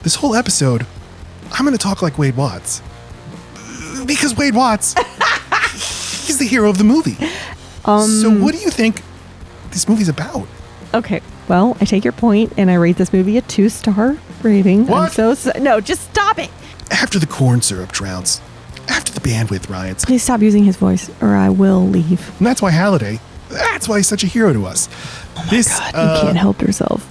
This whole episode, I'm going to talk like Wade Watts. Because Wade Watts, he's the hero of the movie. So what do you think this movie's about? Okay, well, I take your point and I rate this movie a 2-star rating. What? No, just stop it. After the corn syrup drowns, after the bandwidth riots, Please stop using his voice or I will leave. and that's why Halliday, that's why he's such a hero to us. God, you can't help yourself.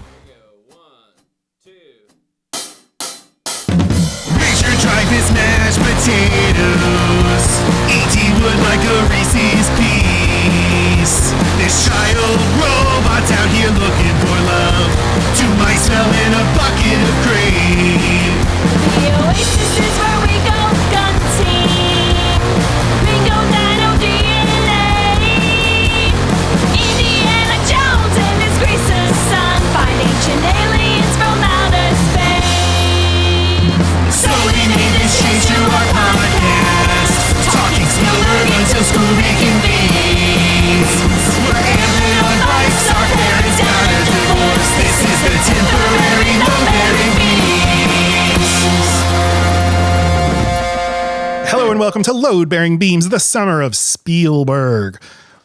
Try this mashed potatoes. E.T. would like a Reese's piece. This child robot's out here looking for love. Two mice fell in a bucket of cream. The Oasis is where we go gunting. Bingo, dino, DNA. Indiana Jones and his Greaser's son find ancient aliens from outer space. So we made this change to our podcast, talking Spielberg until school reconvenes. We're ambling on bikes, our parents got a divorce. This is the temporary no-bearing beams. Hello and welcome to Load Bearing Beams, the summer of Spielberg,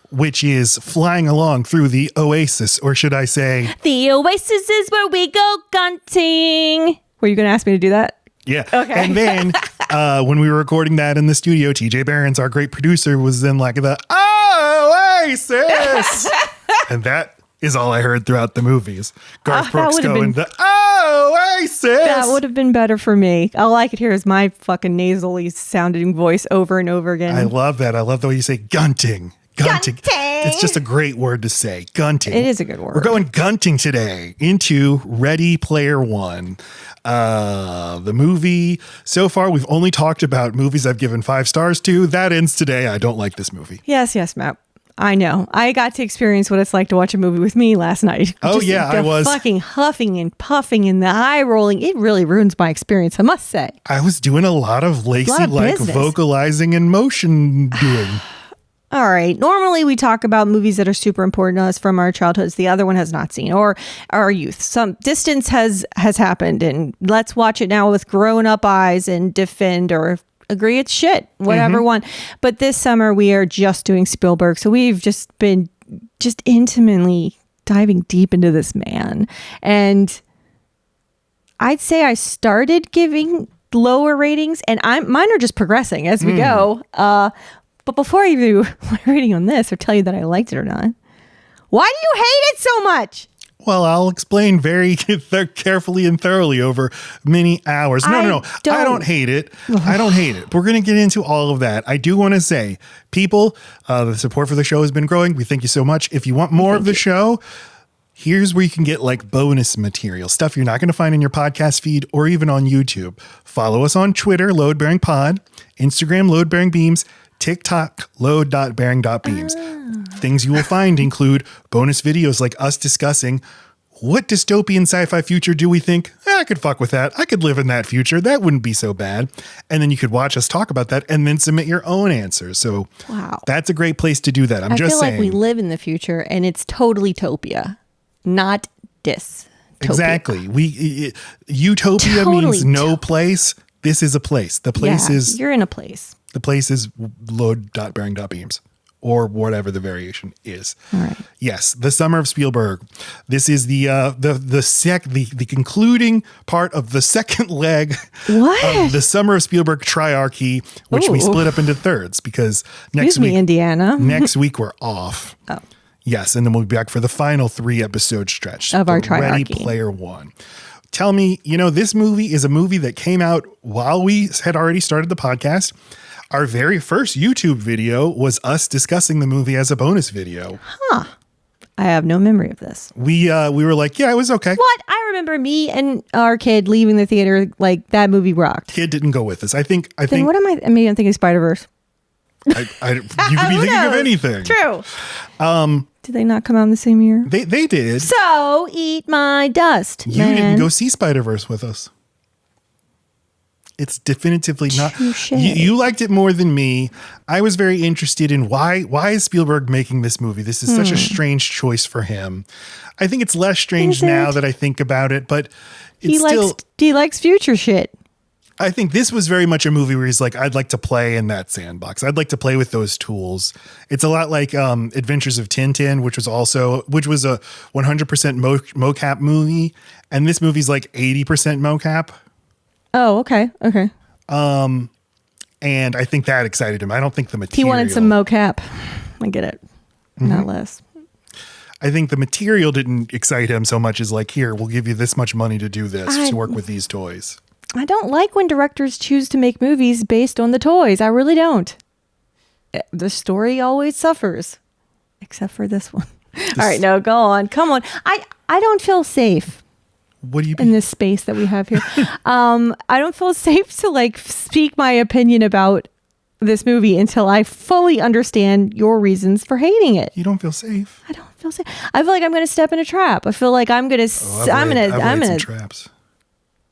which is flying along through the Oasis, or should I say... The Oasis is where we go gunting. Were you going to ask me to do that? Yeah. Okay. And then when we were recording that in the studio, TJ Barron's, our great producer, was in like the Oasis. And that is all I heard throughout the movies. Garth Brooks going, the Oasis. That would have been better for me. All I could hear is my fucking nasally sounding voice over and over again. I love that. I love the way you say gunting. Gunting. It's just a great word to say. Gunting. It is a good word. We're going gunting today into Ready Player One. The movie, so far, we've only talked about movies I've given 5 stars to. That ends today. I don't like this movie. Yes, Matt. I know. I got to experience what it's like to watch a movie with me last night. Oh, yeah, I was. Fucking huffing and puffing and the eye rolling. It really ruins my experience, I must say. I was doing a lot of Laci-like business. vocalizing and motion doing. All right. Normally we talk about movies that are super important to us from our childhoods. The other one has not seen, or our youth. Some distance has happened, and let's watch it now with grown up eyes and defend or agree it's shit, whatever one. But this summer we are just doing Spielberg. So we've just been intimately diving deep into this man. And I'd say I started giving lower ratings, and mine are just progressing as we go. But before I do my rating on this or tell you that I liked it or not, why do you hate it so much? Well, I'll explain very carefully and thoroughly over many hours. No. I don't hate it. I don't hate it. We're going to get into all of that. I do want to say, people, the support for the show has been growing. We thank you so much. If you want more of the show, here's where you can get like bonus material, stuff you're not going to find in your podcast feed or even on YouTube. Follow us on Twitter, Load Bearing Pod, Instagram, Load Bearing Beams, TikTok, load.bearing.beams. Things you will find include bonus videos like us discussing what dystopian sci-fi future do we think? I could fuck with that. I could live in that future. That wouldn't be so bad. And then you could watch us talk about that and then submit your own answers. So that's a great place to do that. I feel like we live in the future and it's totally topia, not dystopia. Exactly. Utopia means no place. This is a place. The place is... You're in a place. The place is load.bearing.beams or whatever the variation is. All right. Yes, the summer of Spielberg. This is the concluding part of the second leg of the summer of Spielberg triarchy, which we split up into thirds because next week, Indiana. next week we're off. Oh. Yes, and then we'll be back for the final 3-episode stretch of our triarchy. Ready Player One. Tell me, this movie is a movie that came out while we had already started the podcast. Our very first YouTube video was us discussing the movie as a bonus video. Huh. I have no memory of this. We were like, yeah, it was okay. What? I remember me and our kid leaving the theater like that movie rocked. Kid didn't go with us. I think. Then what am I? Maybe I'm thinking Spider-Verse. You could be thinking of anything. True. Did they not come out in the same year? They did. So eat my dust. You didn't go see Spider-Verse with us. It's definitively not. You liked it more than me. I was very interested in why is Spielberg making this movie? This is such a strange choice for him. I think it's less strange now that I think about it, but He likes future shit. I think this was very much a movie where he's like, I'd like to play in that sandbox. I'd like to play with those tools. It's a lot like Adventures of Tintin, which was a 100% mocap movie. And this movie's like 80% mocap. Oh, okay. Okay. And I think that excited him. I don't think the material. He wanted some mocap. I get it. Not less. I think the material didn't excite him so much as like, here, we'll give you this much money to do this, to work with these toys. I don't like when directors choose to make movies based on the toys. I really don't. The story always suffers, except for this one. All right, no, go on. Come on. I don't feel safe. What do you mean? In this space that we have here? I don't feel safe to like speak my opinion about this movie until I fully understand your reasons for hating it. You don't feel safe? I don't feel safe. I feel like I'm going to step in a trap. I feel like I'm going to. I'm going to traps,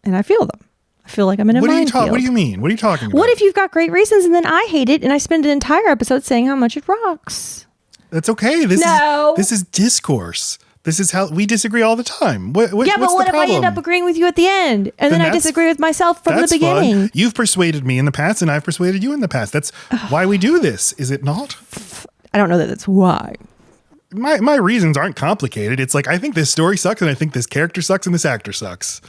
and I feel them. I feel like I'm in a minefield. What do you mean? What are you talking about? What if you've got great reasons and then I hate it and I spend an entire episode saying how much it rocks? That's okay. This is discourse. This is how we disagree all the time. But what if I end up agreeing with you at the end and then I disagree with myself from the beginning? Fun. You've persuaded me in the past and I've persuaded you in the past. That's why we do this, is it not? I don't know that that's why. My reasons aren't complicated. It's like, I think this story sucks and I think this character sucks and this actor sucks.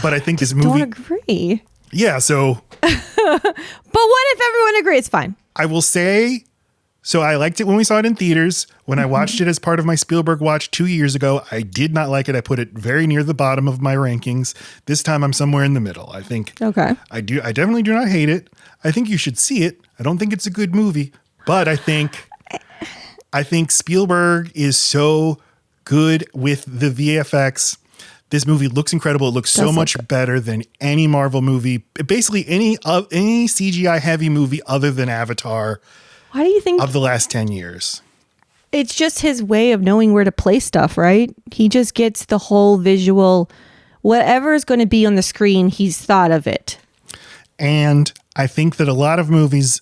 But I think this movie... Don't agree. Yeah, so... But what if everyone agrees? It's fine. I will say... So I liked it when we saw it in theaters. When I watched it as part of my Spielberg watch 2 years ago, I did not like it. I put it very near the bottom of my rankings. This time I'm somewhere in the middle. I think... Okay. I definitely do not hate it. I think you should see it. I don't think it's a good movie. But I think Spielberg is so good with the VFX. This movie looks incredible. It looks so much better than any Marvel movie. Basically, any CGI heavy movie other than Avatar. Why do you think of the last 10 years? It's just his way of knowing where to place stuff, right? He just gets the whole visual, whatever is going to be on the screen, he's thought of it. And I think that a lot of movies,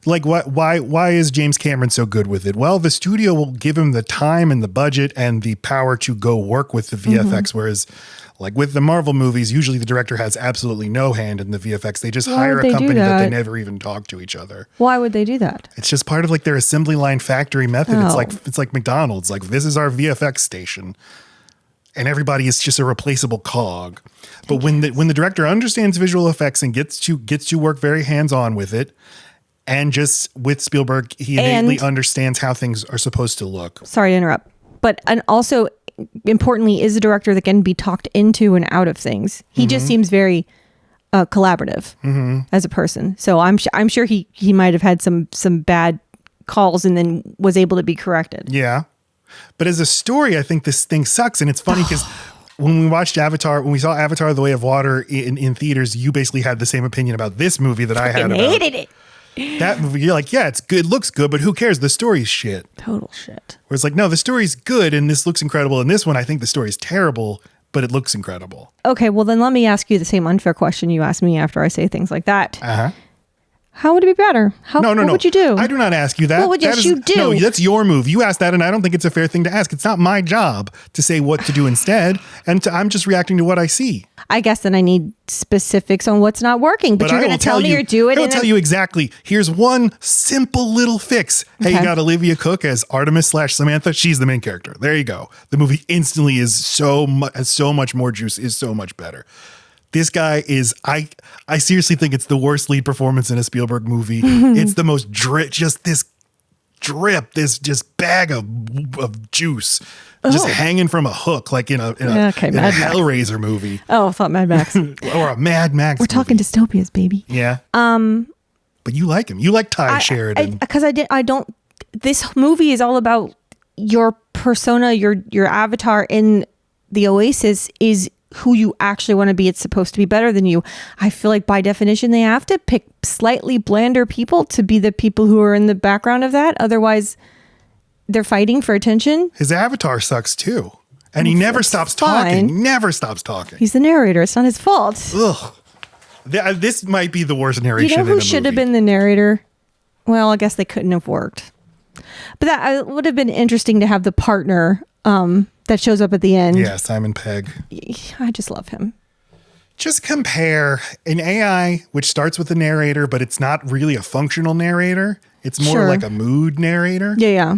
like why is James Cameron so good with it? Well, the studio will give him the time and the budget and the power to go work with the VFX, whereas like with the Marvel movies, usually the director has absolutely no hand in the VFX. They just hire a company that they never even talk to each other. Why would they do that? It's just part of like their assembly line factory method. It's like McDonald's. Like, this is our VFX station. And everybody is just a replaceable cog. But when the director understands visual effects and gets to work very hands-on with it, and just with Spielberg, he innately understands how things are supposed to look. Sorry to interrupt. And also, importantly, is a director that can be talked into and out of things. He just seems very collaborative as a person. So I'm sure he might have had some bad calls and then was able to be corrected. Yeah. But as a story, I think this thing sucks. And it's funny because when we saw Avatar: The Way of Water in theaters, you basically had the same opinion about this movie that I had about. Hated it. That movie, you're like, yeah, it's good, looks good, but who cares? The story's shit. Total shit. Where it's like, no, the story's good and this looks incredible. And this one, I think the story's terrible, but it looks incredible. Okay, well then let me ask you the same unfair question you ask me after I say things like that. Uh-huh. How would it be better? What would you do? I do not ask you that. What would you do? No, that's your move. You asked that, and I don't think it's a fair thing to ask. It's not my job to say what to do instead, and I'm just reacting to what I see. I guess then I need specifics on what's not working, but you're going to tell me or do it. I will tell you exactly. Here's one simple little fix. Hey, you got Olivia Cook as Artemis/Samantha. She's the main character. There you go. The movie instantly has so much more juice, is so much better. This guy is, I seriously think it's the worst lead performance in a Spielberg movie. It's the most this bag of juice just hanging from a hook, like in a Hellraiser movie. Oh, I thought Mad Max. Or a Mad Max We're talking dystopias, baby. Yeah. But you like him. You like Tye Sheridan. Because this movie is all about your persona, your avatar in the Oasis is who you actually want to be. It's supposed to be better than you. I feel like by definition they have to pick slightly blander people to be the people who are in the background of that. Otherwise they're fighting for attention. His avatar sucks too. And he never stops talking. Never stops talking. He's the narrator. It's not his fault. Ugh. This might be the worst narration in a movie. You know who should have been the narrator? Well, I guess they couldn't have worked. But that would have been interesting to have the partner that shows up at the end. Yeah, Simon Pegg. I just love him. Just compare an AI, which starts with a narrator, but it's not really a functional narrator. It's more like a mood narrator. Yeah.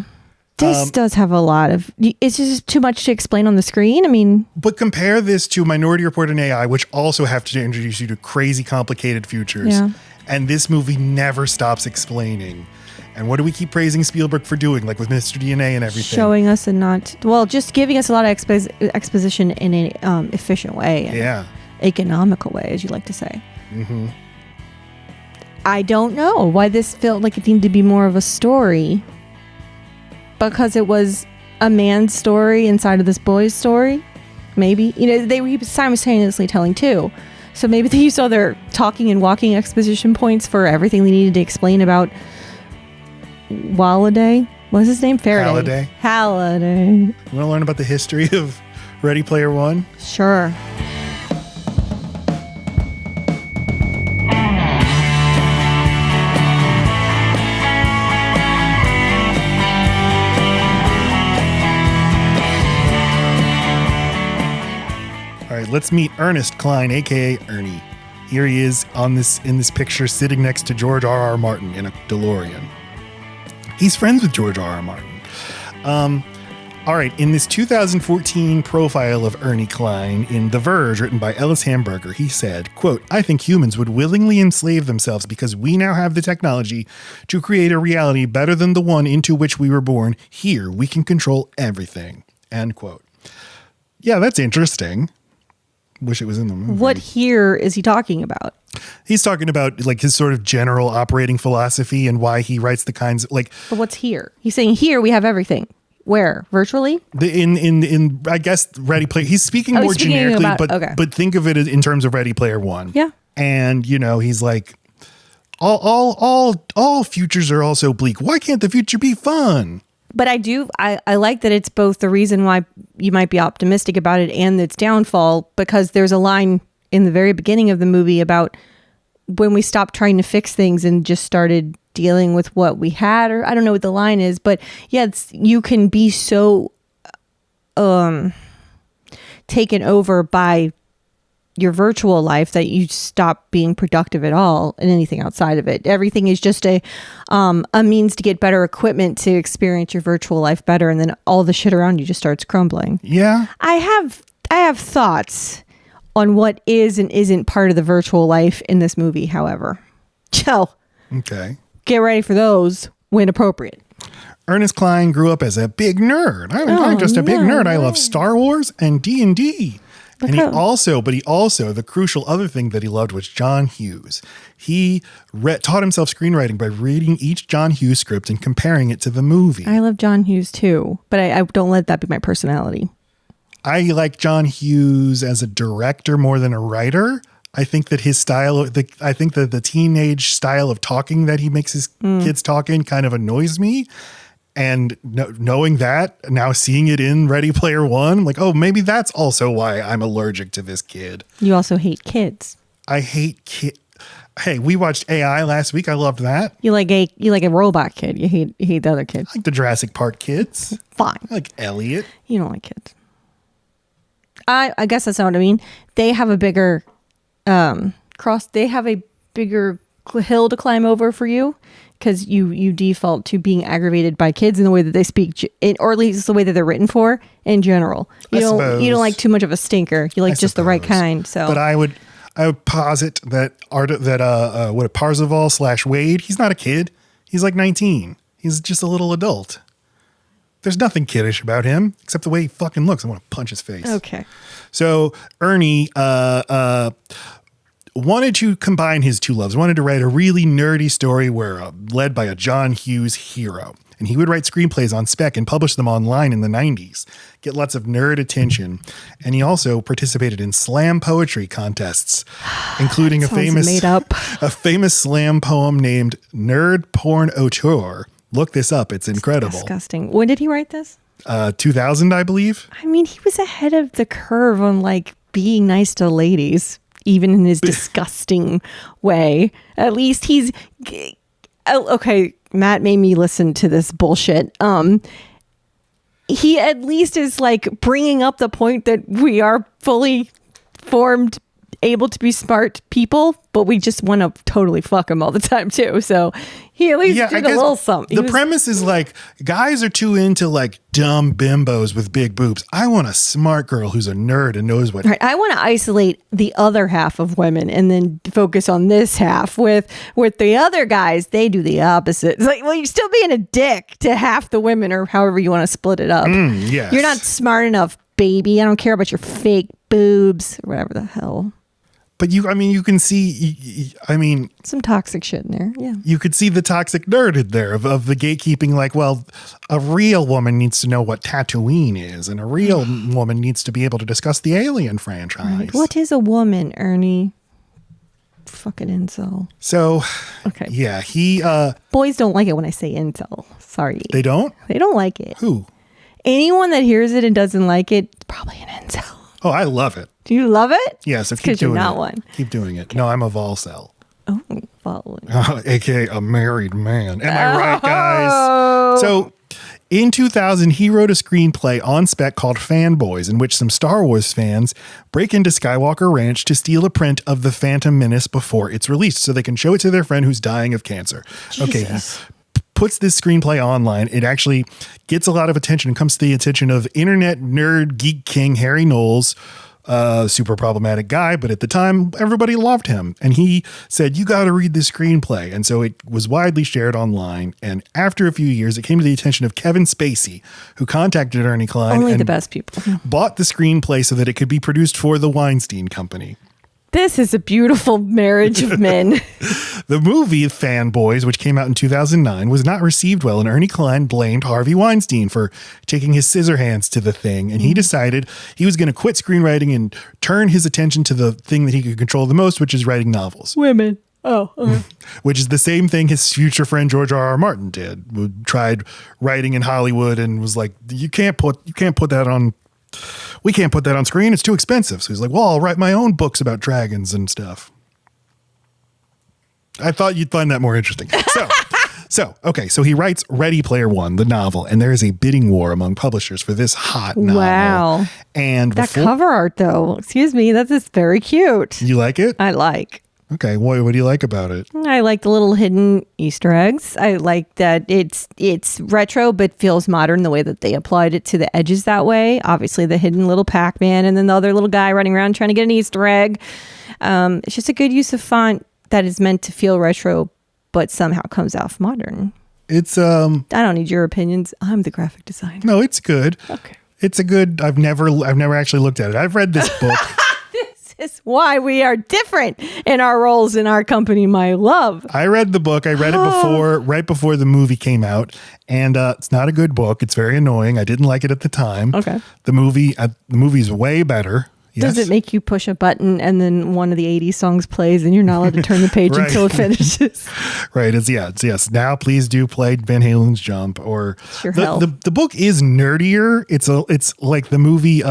This does have a lot of, it's just too much to explain on the screen. I mean, but compare this to Minority Report and AI, which also have to introduce you to crazy, complicated futures. Yeah. And this movie never stops explaining. And what do we keep praising Spielberg for doing, like with Mr. DNA and everything? Showing us and not, just giving us a lot of exposition in an efficient way. And economical way, as you like to say. Mm-hmm. I don't know why this felt like it needed to be more of a story. Because it was a man's story inside of this boy's story. Maybe. They were simultaneously telling two. So maybe they used all their talking and walking exposition points for everything they needed to explain about Walladay. What's his name? Faraday. Halliday. You want to learn about the history of Ready Player One? Sure. Let's meet Ernest Cline, aka Ernie. Here he is in this picture, sitting next to George R.R. Martin in a DeLorean. He's friends with George R.R. Martin. All right, in this 2014 profile of Ernie Cline in The Verge, written by Ellis Hamburger, he said, quote, "I think humans would willingly enslave themselves because we now have the technology to create a reality better than the one into which we were born. Here, we can control everything." End quote. Yeah, that's interesting. Wish it was in the movie. What here is he talking about? He's talking about like his sort of general operating philosophy and why he writes the kinds of like. But what's here? He's saying here we have everything. Where? Virtually? In I guess Ready Player. He's speaking more generically, but think of it in terms of Ready Player One. Yeah. And he's like, all futures are also bleak. Why can't the future be fun? But I like that it's both the reason why you might be optimistic about it and its downfall, because there's a line in the very beginning of the movie about when we stopped trying to fix things and just started dealing with what we had, or I don't know what the line is, but yeah, you can be so taken over by your virtual life that you stop being productive at all in anything outside of it. Everything is just a means to get better equipment to experience your virtual life better, and then all the shit around you just starts crumbling. Yeah. I have thoughts on what is and isn't part of the virtual life in this movie, however. So, okay. Get ready for those when appropriate. Ernest Cline grew up as a big nerd. I'm just a big nerd. I love Star Wars and D&D. And he also, the crucial other thing that he loved was John Hughes. He taught himself screenwriting by reading each John Hughes script and comparing it to the movie. I love John Hughes too, but I don't let that be my personality. I like John Hughes as a director more than a writer. I think that his style, the teenage style of talking that he makes his kids talk in kind of annoys me. And knowing that, now seeing it in Ready Player One, I'm like, oh, maybe that's also why I'm allergic to this kid. You also hate kids. I hate kids. Hey, we watched AI last week. I loved that. You like a robot kid. You hate the other kids. I like the Jurassic Park kids. Fine. I like Elliot. You don't like kids. I guess that's not what I mean. They have a bigger They have a bigger hill to climb over for you. Because you default to being aggravated by kids in the way that they speak, or at least the way that they're written for in general. You don't like too much of a stinker. You like just the right kind. So, but I would posit that Parzival / Wade, he's not a kid. He's like 19. He's just a little adult. There's nothing kiddish about him except the way he fucking looks. I want to punch his face. Okay. So Ernie wanted to combine his two loves, wanted to write a really nerdy story led by a John Hughes hero. And he would write screenplays on spec and publish them online in the 90s, get lots of nerd attention. And he also participated in slam poetry contests, including a famous slam poem named Nerd Porn Auteur. Look this up. It's incredible. Disgusting. When did he write this? 2000, I believe. I mean, he was ahead of the curve on like being nice to ladies. Even in his disgusting way. At least he's okay. Matt made me listen to this bullshit. He at least is like bringing up the point that we are fully formed able to be smart people, but we just want to totally fuck them all the time too. So he at least did a little something. The premise is like guys are too into like dumb bimbos with big boobs. I want a smart girl who's a nerd and knows what. Right. I want to isolate the other half of women and then focus on this half with the other guys. They do the opposite. It's like, well, you're still being a dick to half the women or however you want to split it up. Yes. You're not smart enough, baby. I don't care about your fake boobs or whatever the hell. But you can see, some toxic shit in there. Yeah. You could see the toxic nerd in there of the gatekeeping. Like, well, a real woman needs to know what Tatooine is, and a real woman needs to be able to discuss the Alien franchise. Right. What is a woman, Ernie? Fucking incel. So, okay. Yeah, he. Boys don't like it when I say incel. Sorry. They don't? They don't like it. Who? Anyone that hears it and doesn't like it, it's probably an incel. Oh, I love it. Do you love it? Yeah, so keep doing you're not it. One. Keep doing it. No, I'm a Volcel. Oh, well. AKA a married man. Am I right, guys? So in 2000, he wrote a screenplay on spec called Fanboys, in which some Star Wars fans break into Skywalker Ranch to steal a print of The Phantom Menace before it's released so they can show it to their friend who's dying of cancer. Jesus. Okay. Puts this screenplay online. It actually gets a lot of attention and comes to the attention of internet nerd geek king Harry Knowles, super problematic guy, but at the time everybody loved him. And he said, you got to read this screenplay. And so it was widely shared online. And after a few years, it came to the attention of Kevin Spacey, who contacted Ernest Cline. Only and the best people. bought the screenplay so that it could be produced for the Weinstein Company. This is a beautiful marriage of men. The movie Fanboys, which came out in 2009, was not received well, and Ernie Cline blamed Harvey Weinstein for taking his scissor hands to the thing, and he decided he was going to quit screenwriting and turn his attention to the thing that he could control the most, which is writing novels. Women. Oh. Okay. Which is the same thing his future friend George R.R. Martin did. Who tried writing in Hollywood and was like, you can't put that on. We can't put that on screen. It's too expensive. So he's like, well, I'll write my own books about dragons and stuff. I thought you'd find that more interesting. So he writes Ready Player One, the novel, and there is a bidding war among publishers for this hot novel. Wow. And that cover art, though, excuse me, that's just very cute. You like it? I like. Okay, what do you like about it? I like the little hidden Easter eggs. I like that it's retro but feels modern the way that they applied it to the edges that way. Obviously, the hidden little Pac-Man and then the other little guy running around trying to get an Easter egg. It's just a good use of font that is meant to feel retro but somehow comes off modern. It's I don't need your opinions. I'm the graphic designer. No, it's good. Okay. It's a good. I've never actually looked at it. I've read this book. Is why we are different in our roles in our company, my love. I read the book. I read it right before the movie came out, and it's not a good book. It's very annoying. I didn't like it at the time. Okay. The movie's way better. Yes. Does it make you push a button and then one of the 80s songs plays and you're not allowed to turn the page Right. until it finishes? Right. It's yes. Now please do play Van Halen's Jump or Sure hell. the book is nerdier. It's like the movie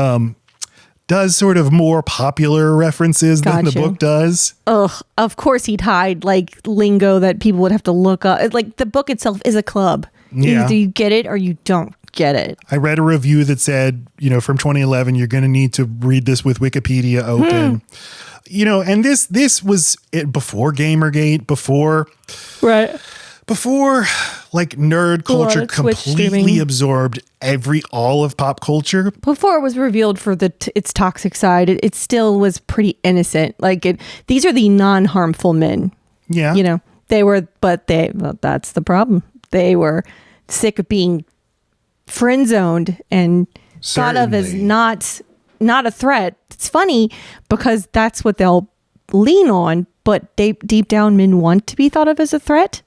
does sort of more popular references than the book does. Ugh, of course he'd hide like lingo that people would have to look up. Like the book itself is a club. Yeah. Either you get it or you don't get it. I read a review that said, from 2011, you're going to need to read this with Wikipedia open. And this was it before Gamergate, before like nerd culture completely absorbed all of pop culture. Before it was revealed for its toxic side, it still was pretty innocent. Like these are the non-harmful men. Yeah. That's the problem. They were sick of being friend zoned and thought of as not a threat. It's funny because that's what they'll lean on, but deep down men want to be thought of as a threat,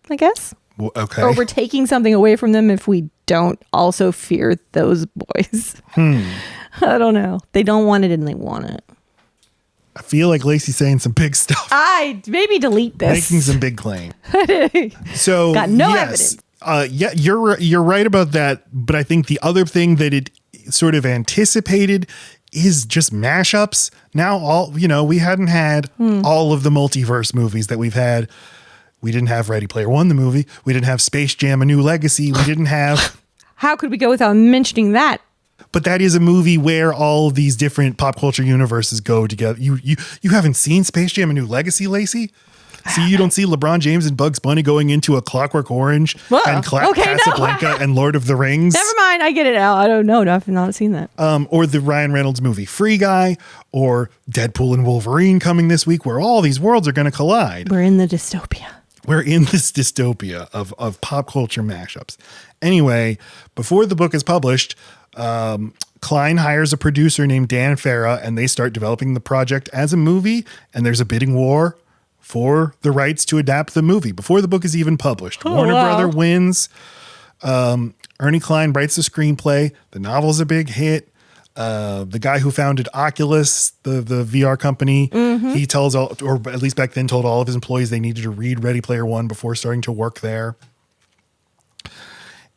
I guess. Well, okay. Or we're taking something away from them if we don't also fear those boys. I don't know. They don't want it and they want it. I feel like Laci's saying some big stuff. Maybe delete this. Making some big claim. So got no evidence. Yeah, you're right about that. But I think the other thing that it sort of anticipated is just mashups. Now we hadn't had all of the multiverse movies that we've had. We didn't have Ready Player One, the movie. We didn't have Space Jam: A New Legacy. We didn't have. How could we go without mentioning that? But that is a movie where all of these different pop culture universes go together. You haven't seen Space Jam: A New Legacy, Lacey? See, you don't see LeBron James and Bugs Bunny going into A Clockwork Orange and Casablanca and Lord of the Rings. Never mind, I get it out. I don't know. I've not seen that. Or the Ryan Reynolds movie Free Guy, or Deadpool and Wolverine coming this week, where all these worlds are going to collide. We're in the dystopia. We're in this dystopia of pop culture mashups. Anyway, before the book is published, Cline hires a producer named Dan Farah, and they start developing the project as a movie, and there's a bidding war for the rights to adapt the movie before the book is even published. Warner Brother wins. Ernie Cline writes the screenplay. The novel's a big hit. The guy who founded Oculus, the VR company, he tells all, or at least back then told all of his employees they needed to read Ready Player One before starting to work there.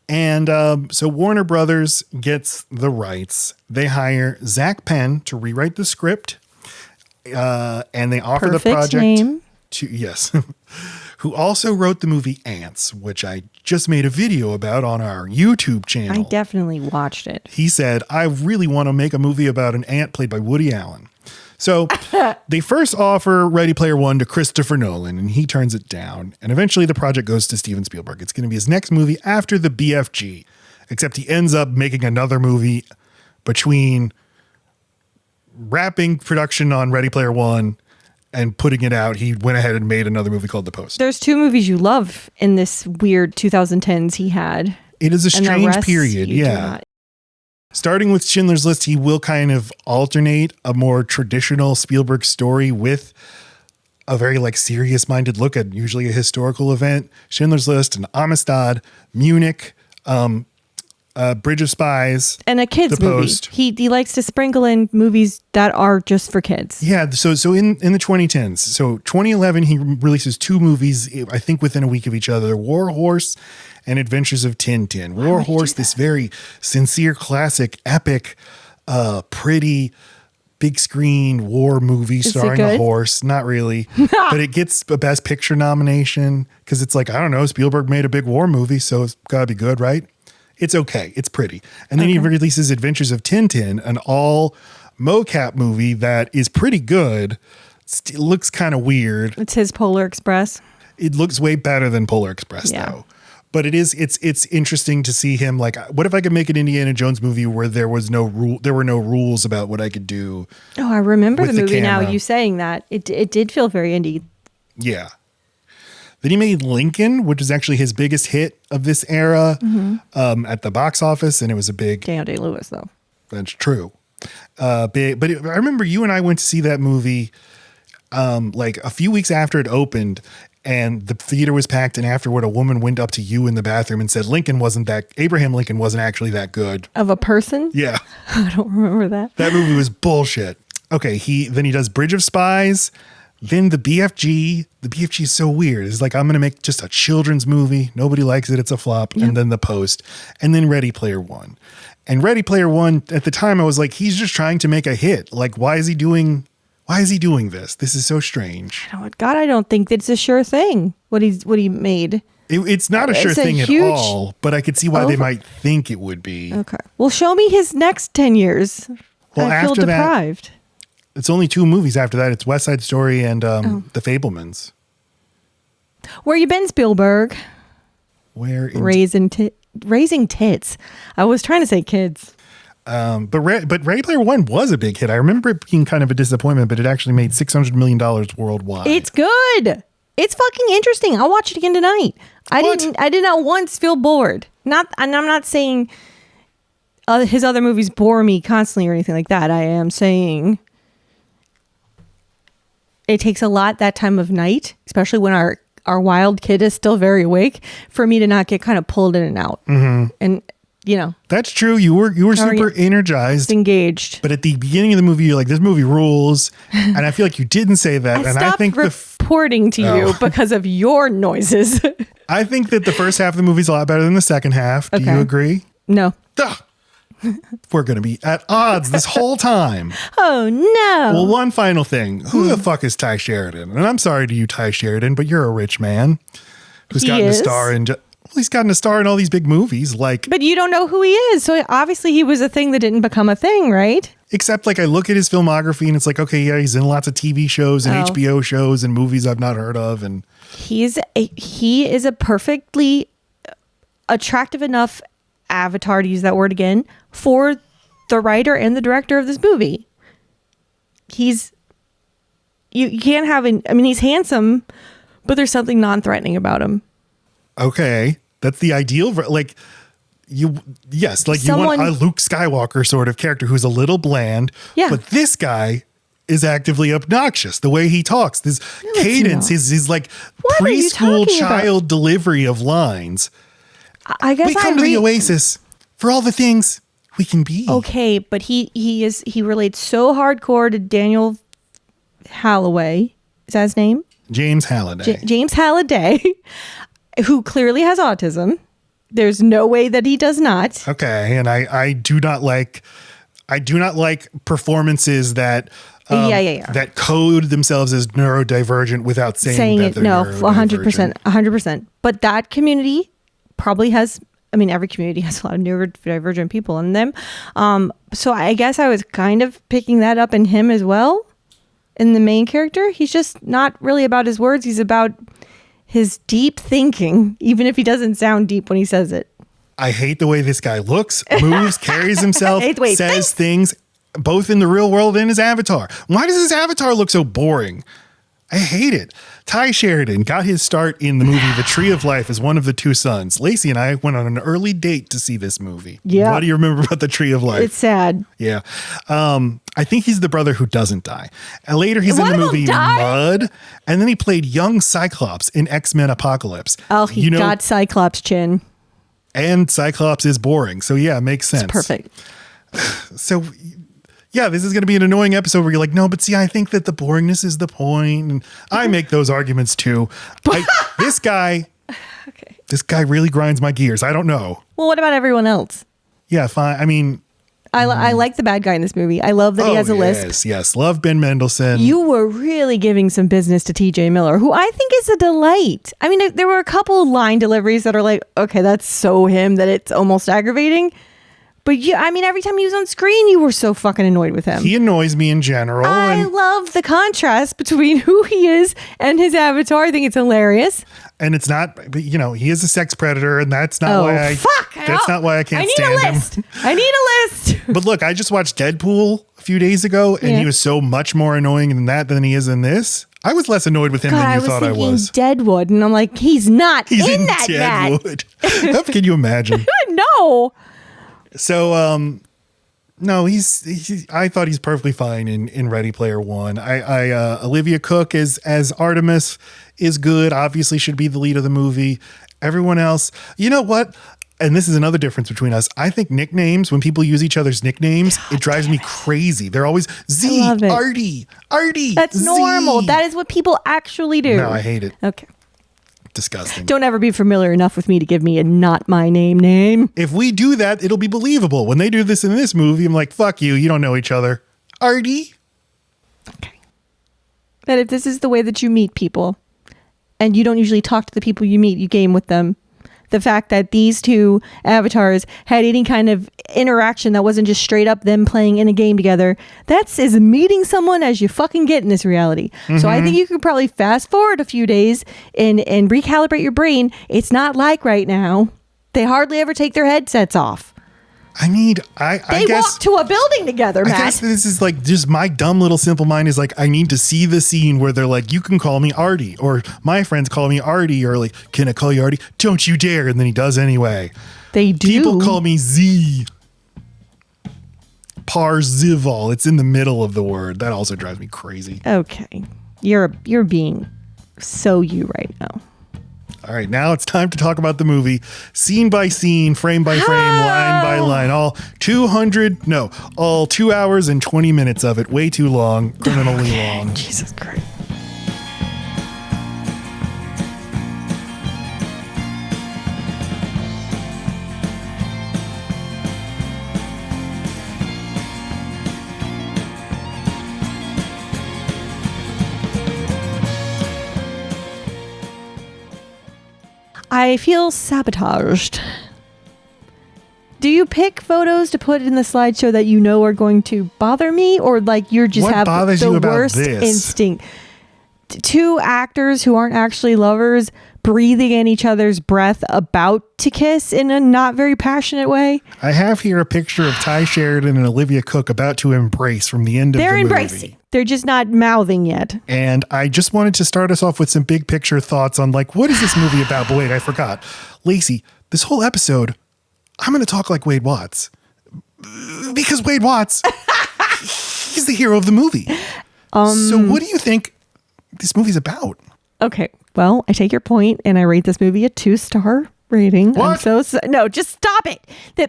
And so Warner Brothers gets the rights. They hire Zach Penn to rewrite the script, and they offer the project name. who also wrote the movie Ants, which I just made a video about on our YouTube channel. I definitely watched it. He said, I really want to make a movie about an ant played by Woody Allen. So they first offer Ready Player One to Christopher Nolan, and he turns it down. And eventually the project goes to Steven Spielberg. It's going to be his next movie after the BFG, except he ends up making another movie between wrapping production on Ready Player One and putting it out. He went ahead and made another movie called The Post. There's two movies you love in this weird 2010s he had. It is a strange period. Yeah. Starting with Schindler's List, he will kind of alternate a more traditional Spielberg story with a very like serious minded look at usually a historical event. Schindler's List and Amistad, Munich, Bridge of Spies, and a kids movie. Post. He likes to sprinkle in movies that are just for kids. Yeah. So in the 2010s, so 2011, he releases two movies, I think within a week of each other, War Horse and Adventures of Tintin. War Horse, this very sincere, classic, epic, pretty, big screen war movie starring a horse. Not really, but it gets a Best Picture nomination because it's like, I don't know, Spielberg made a big war movie, so it's got to be good, right? It's okay. It's pretty. And then he releases Adventures of Tintin, an all mocap movie that is pretty good. It looks kind of weird. It's his Polar Express. It looks way better than Polar Express though. But it's interesting to see him like, what if I could make an Indiana Jones movie where there were no rules about what I could do? Oh, I remember the movie now, you saying that. It did feel very indie. Yeah. Then he made Lincoln, which is actually his biggest hit of this era at the box office. And it was a big... Daniel Day-Lewis, though. That's true. I remember you and I went to see that movie like a few weeks after it opened, and the theater was packed. And afterward, a woman went up to you in the bathroom and said, Abraham Lincoln wasn't actually that good. Of a person? Yeah. I don't remember that. That movie was bullshit. Okay. Then he does Bridge of Spies. Then the BFG. The BFG is so weird. It's like, I'm going to make just a children's movie. Nobody likes it. It's a flop. Yep. And then The Post. And then Ready Player One. And Ready Player One, at the time, I was like, he's just trying to make a hit. Like, why is he doing this? This is so strange. I don't think it's a sure thing, what he made. It's not a sure thing at all, but I could see why they might think it would be. Okay. Well, show me his next 10 years. Well, I feel deprived. That, it's only two movies after that. It's West Side Story and The Fabelmans. Where you been, Spielberg? Raising tits. I was trying to say kids. But Ready Player One was a big hit. I remember it being kind of a disappointment, but it actually made $600 million worldwide. It's good. It's fucking interesting. I'll watch it again tonight. I did not once feel bored. And I'm not saying his other movies bore me constantly or anything like that. I am saying it takes a lot that time of night, especially when our wild kid is still very awake, for me to not get kind of pulled in and out. Mm-hmm. And that's true. You were super energized, engaged. But at the beginning of the movie, you're like, "This movie rules," and I feel like you didn't say that. I think reporting to you because of your noises. I think that the first half of the movie is a lot better than the second half. Do you agree? No. We're going to be at odds this whole time. Oh no! Well, one final thing: who the fuck is Tye Sheridan? And I'm sorry to you, Tye Sheridan, but you're a rich man who's gotten a star in. he's gotten a star in all these big movies. But you don't know who he is. So obviously he was a thing that didn't become a thing, right? Except I look at his filmography and it's okay, yeah, he's in lots of TV shows and HBO shows and movies I've not heard of. And he is a perfectly attractive enough avatar, to use that word again, for the writer and the director of this movie. You can't have he's handsome, but there's something non-threatening about him. Okay. That's the ideal for you want a Luke Skywalker sort of character who's a little bland. Yeah. But this guy is actively obnoxious. The way he talks, this cadence, his preschool child delivery of lines. I guess we come to the Oasis for all the things we can be. Okay, but he relates so hardcore to Daniel Halliday. Is that his name? James Halliday. James Halliday, who clearly has autism. There's no way that he does not. Okay, and I do not like performances that that code themselves as neurodivergent without saying that they're neurodivergent. 100%. But that community probably has, every community has a lot of neurodivergent people in them. So I guess I was kind of picking that up in him as well. In the main character, he's just not really about his words. He's about his deep thinking, even if he doesn't sound deep when he says it. I hate the way this guy looks, moves, carries himself, says things, both in the real world and his avatar. Why does his avatar look so boring? I hate it. Tye Sheridan got his start in the movie The Tree of Life as one of the two sons. Laci and I went on an early date to see this movie. Yeah. What do you remember about The Tree of Life? It's sad. Yeah. I think he's the brother who doesn't die. And later he's in the movie Mud. And then he played young Cyclops in X-Men Apocalypse. Oh, he got Cyclops chin. And Cyclops is boring. So yeah, it makes sense. It's perfect. So yeah, this is going to be an annoying episode where you're like, no, but see, I think that the boringness is the point. And I make those arguments too. This guy really grinds my gears. I don't know. Well, what about everyone else? Yeah, fine. I like the bad guy in this movie. I love that he has a lisp. Yes. Love Ben Mendelsohn. You were really giving some business to TJ Miller, who I think is a delight. There were a couple line deliveries that are like, okay, that's so him that it's almost aggravating. But every time he was on screen, you were so fucking annoyed with him. He annoys me in general. I love the contrast between who he is and his avatar. I think it's hilarious. And it's not, but he is a sex predator, and that's not why not why I can't stand him. I need a list. But look, I just watched Deadpool a few days ago, and he was so much more annoying in that than he is in this. I was less annoyed with him than you thought I was. Deadwood, and I'm like, he's not in that Deadwood. How can you imagine? No. So, no, I thought he's perfectly fine in Ready Player One. Olivia Cook as Artemis is good. Obviously should be the lead of the movie. Everyone else, you know what? And this is another difference between us. I think nicknames, when people use each other's nicknames, it drives me crazy. They're always Z, Artie. That's Z. Normal. That is what people actually do. No, I hate it. Okay. Disgusting. Don't ever be familiar enough with me to give me a not my name. If we do that, it'll be believable. When they do this in this movie, I'm like, fuck you. You don't know each other. Artie. Okay. That if this is the way that you meet people and you don't usually talk to the people you meet, you game with them. The fact that these two avatars had any kind of interaction that wasn't just straight up them playing in a game together, that's as meeting someone as you fucking get in this reality. Mm-hmm. So I think you could probably fast forward a few days and recalibrate your brain. It's not like right now. They hardly ever take their headsets off. They walk to a building together, Matt. I guess this is just my dumb little simple mind is I need to see the scene where they're like, you can call me Artie, or my friends call me Artie, or like, can I call you Artie? Don't you dare. And then he does anyway. They do. People call me Z. Parzival. It's in the middle of the word. That also drives me crazy. Okay. You're being so you right now. All right, now it's time to talk about the movie, scene by scene, frame by frame, line by line, all 2 hours and 20 minutes of it. Way too long, criminally long. Jesus Christ. I feel sabotaged. Do you pick photos to put in the slideshow that you know are going to bother me, or like you're just What have bothers the you about worst this? instinct? Two actors who aren't actually lovers breathing in each other's breath about to kiss in a not very passionate way. I have here a picture of Tye Sheridan and Olivia Cooke about to embrace from the end of They're the movie. embracing. They're just not mouthing yet. And I just wanted to start us off with some big picture thoughts on like, what is this movie about? But wait, I forgot. Laci, this whole episode, I'm going to talk like Wade Watts. Because Wade Watts, he's the hero of the movie. So what do you think this movie's about? Okay, well, I take your point and I rate this movie a 2-star rating. What? No, just stop it. They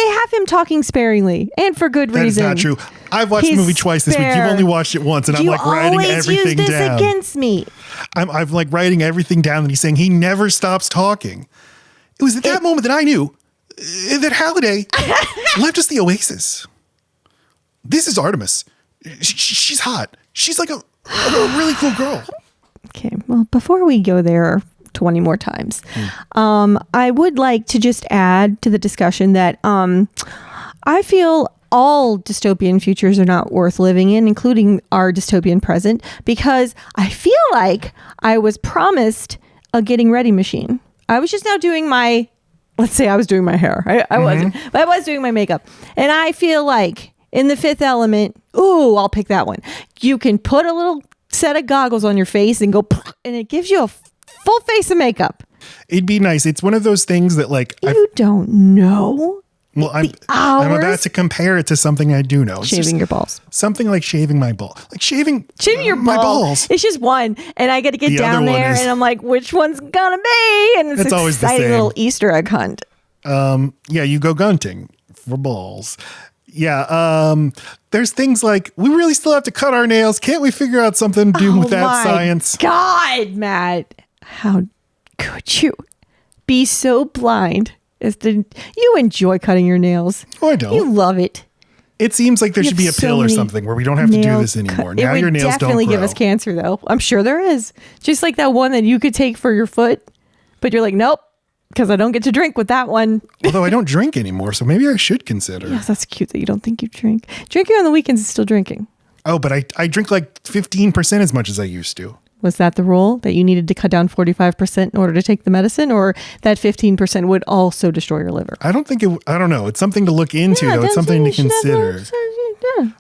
have him talking sparingly and for good That is reason. not true. I've watched He's the movie twice this week. You've spare. only watched it once, and I'm You like writing always everything use this down. against me. I'm like writing everything down that he's saying. He never stops talking. It was at that moment that I knew that Halliday left us the Oasis. This is Artemis. She's hot. She's like a really cool girl. Okay, well, before we go there 20 more times, I would like to just add to the discussion that I feel all dystopian futures are not worth living in, including our dystopian present, because I feel like I was promised a getting ready machine. I was just now doing my, let's say I was doing my hair. I wasn't, but I was doing my makeup. And I feel like in The Fifth Element, ooh, I'll pick that one. You can put a little set of goggles on your face and go, and it gives you a full face of makeup. It'd be nice. It's one of those things that like You don't know. well, I'm hours? about to compare it to something I do know. It's Shaving just your balls. something like shaving my ball, like shaving Your my balls. It's just one, and I got to get The down other one there, is- and I'm like, which one's gonna be? And it's It's always the exciting same. little Easter egg hunt. Yeah, you go gunting for balls. Yeah, there's things like we really still have to cut our nails. Can't we figure out something to do with that my science? God, Matt, how could you be so blind as to you enjoy cutting your nails? Oh, I don't. You love it. It seems like there should be a have so pill or many something where we don't have to do nail this anymore. cut- Now it your would nails definitely don't grow. give us cancer, though. I'm sure there is. Just like that one that you could take for your foot, but you're like, nope, because I don't get to drink with that one. Although I don't drink anymore, so maybe I should consider. Yes, that's cute that you don't think you drink. Drinking on the weekends is still drinking. Oh, but I drink like 15% as much as I used to. Was that the rule that you needed to cut down 45% in order to take the medicine, or that 15% would also destroy your liver? I don't think it, I don't know. It's something to look into, though. It's something to consider.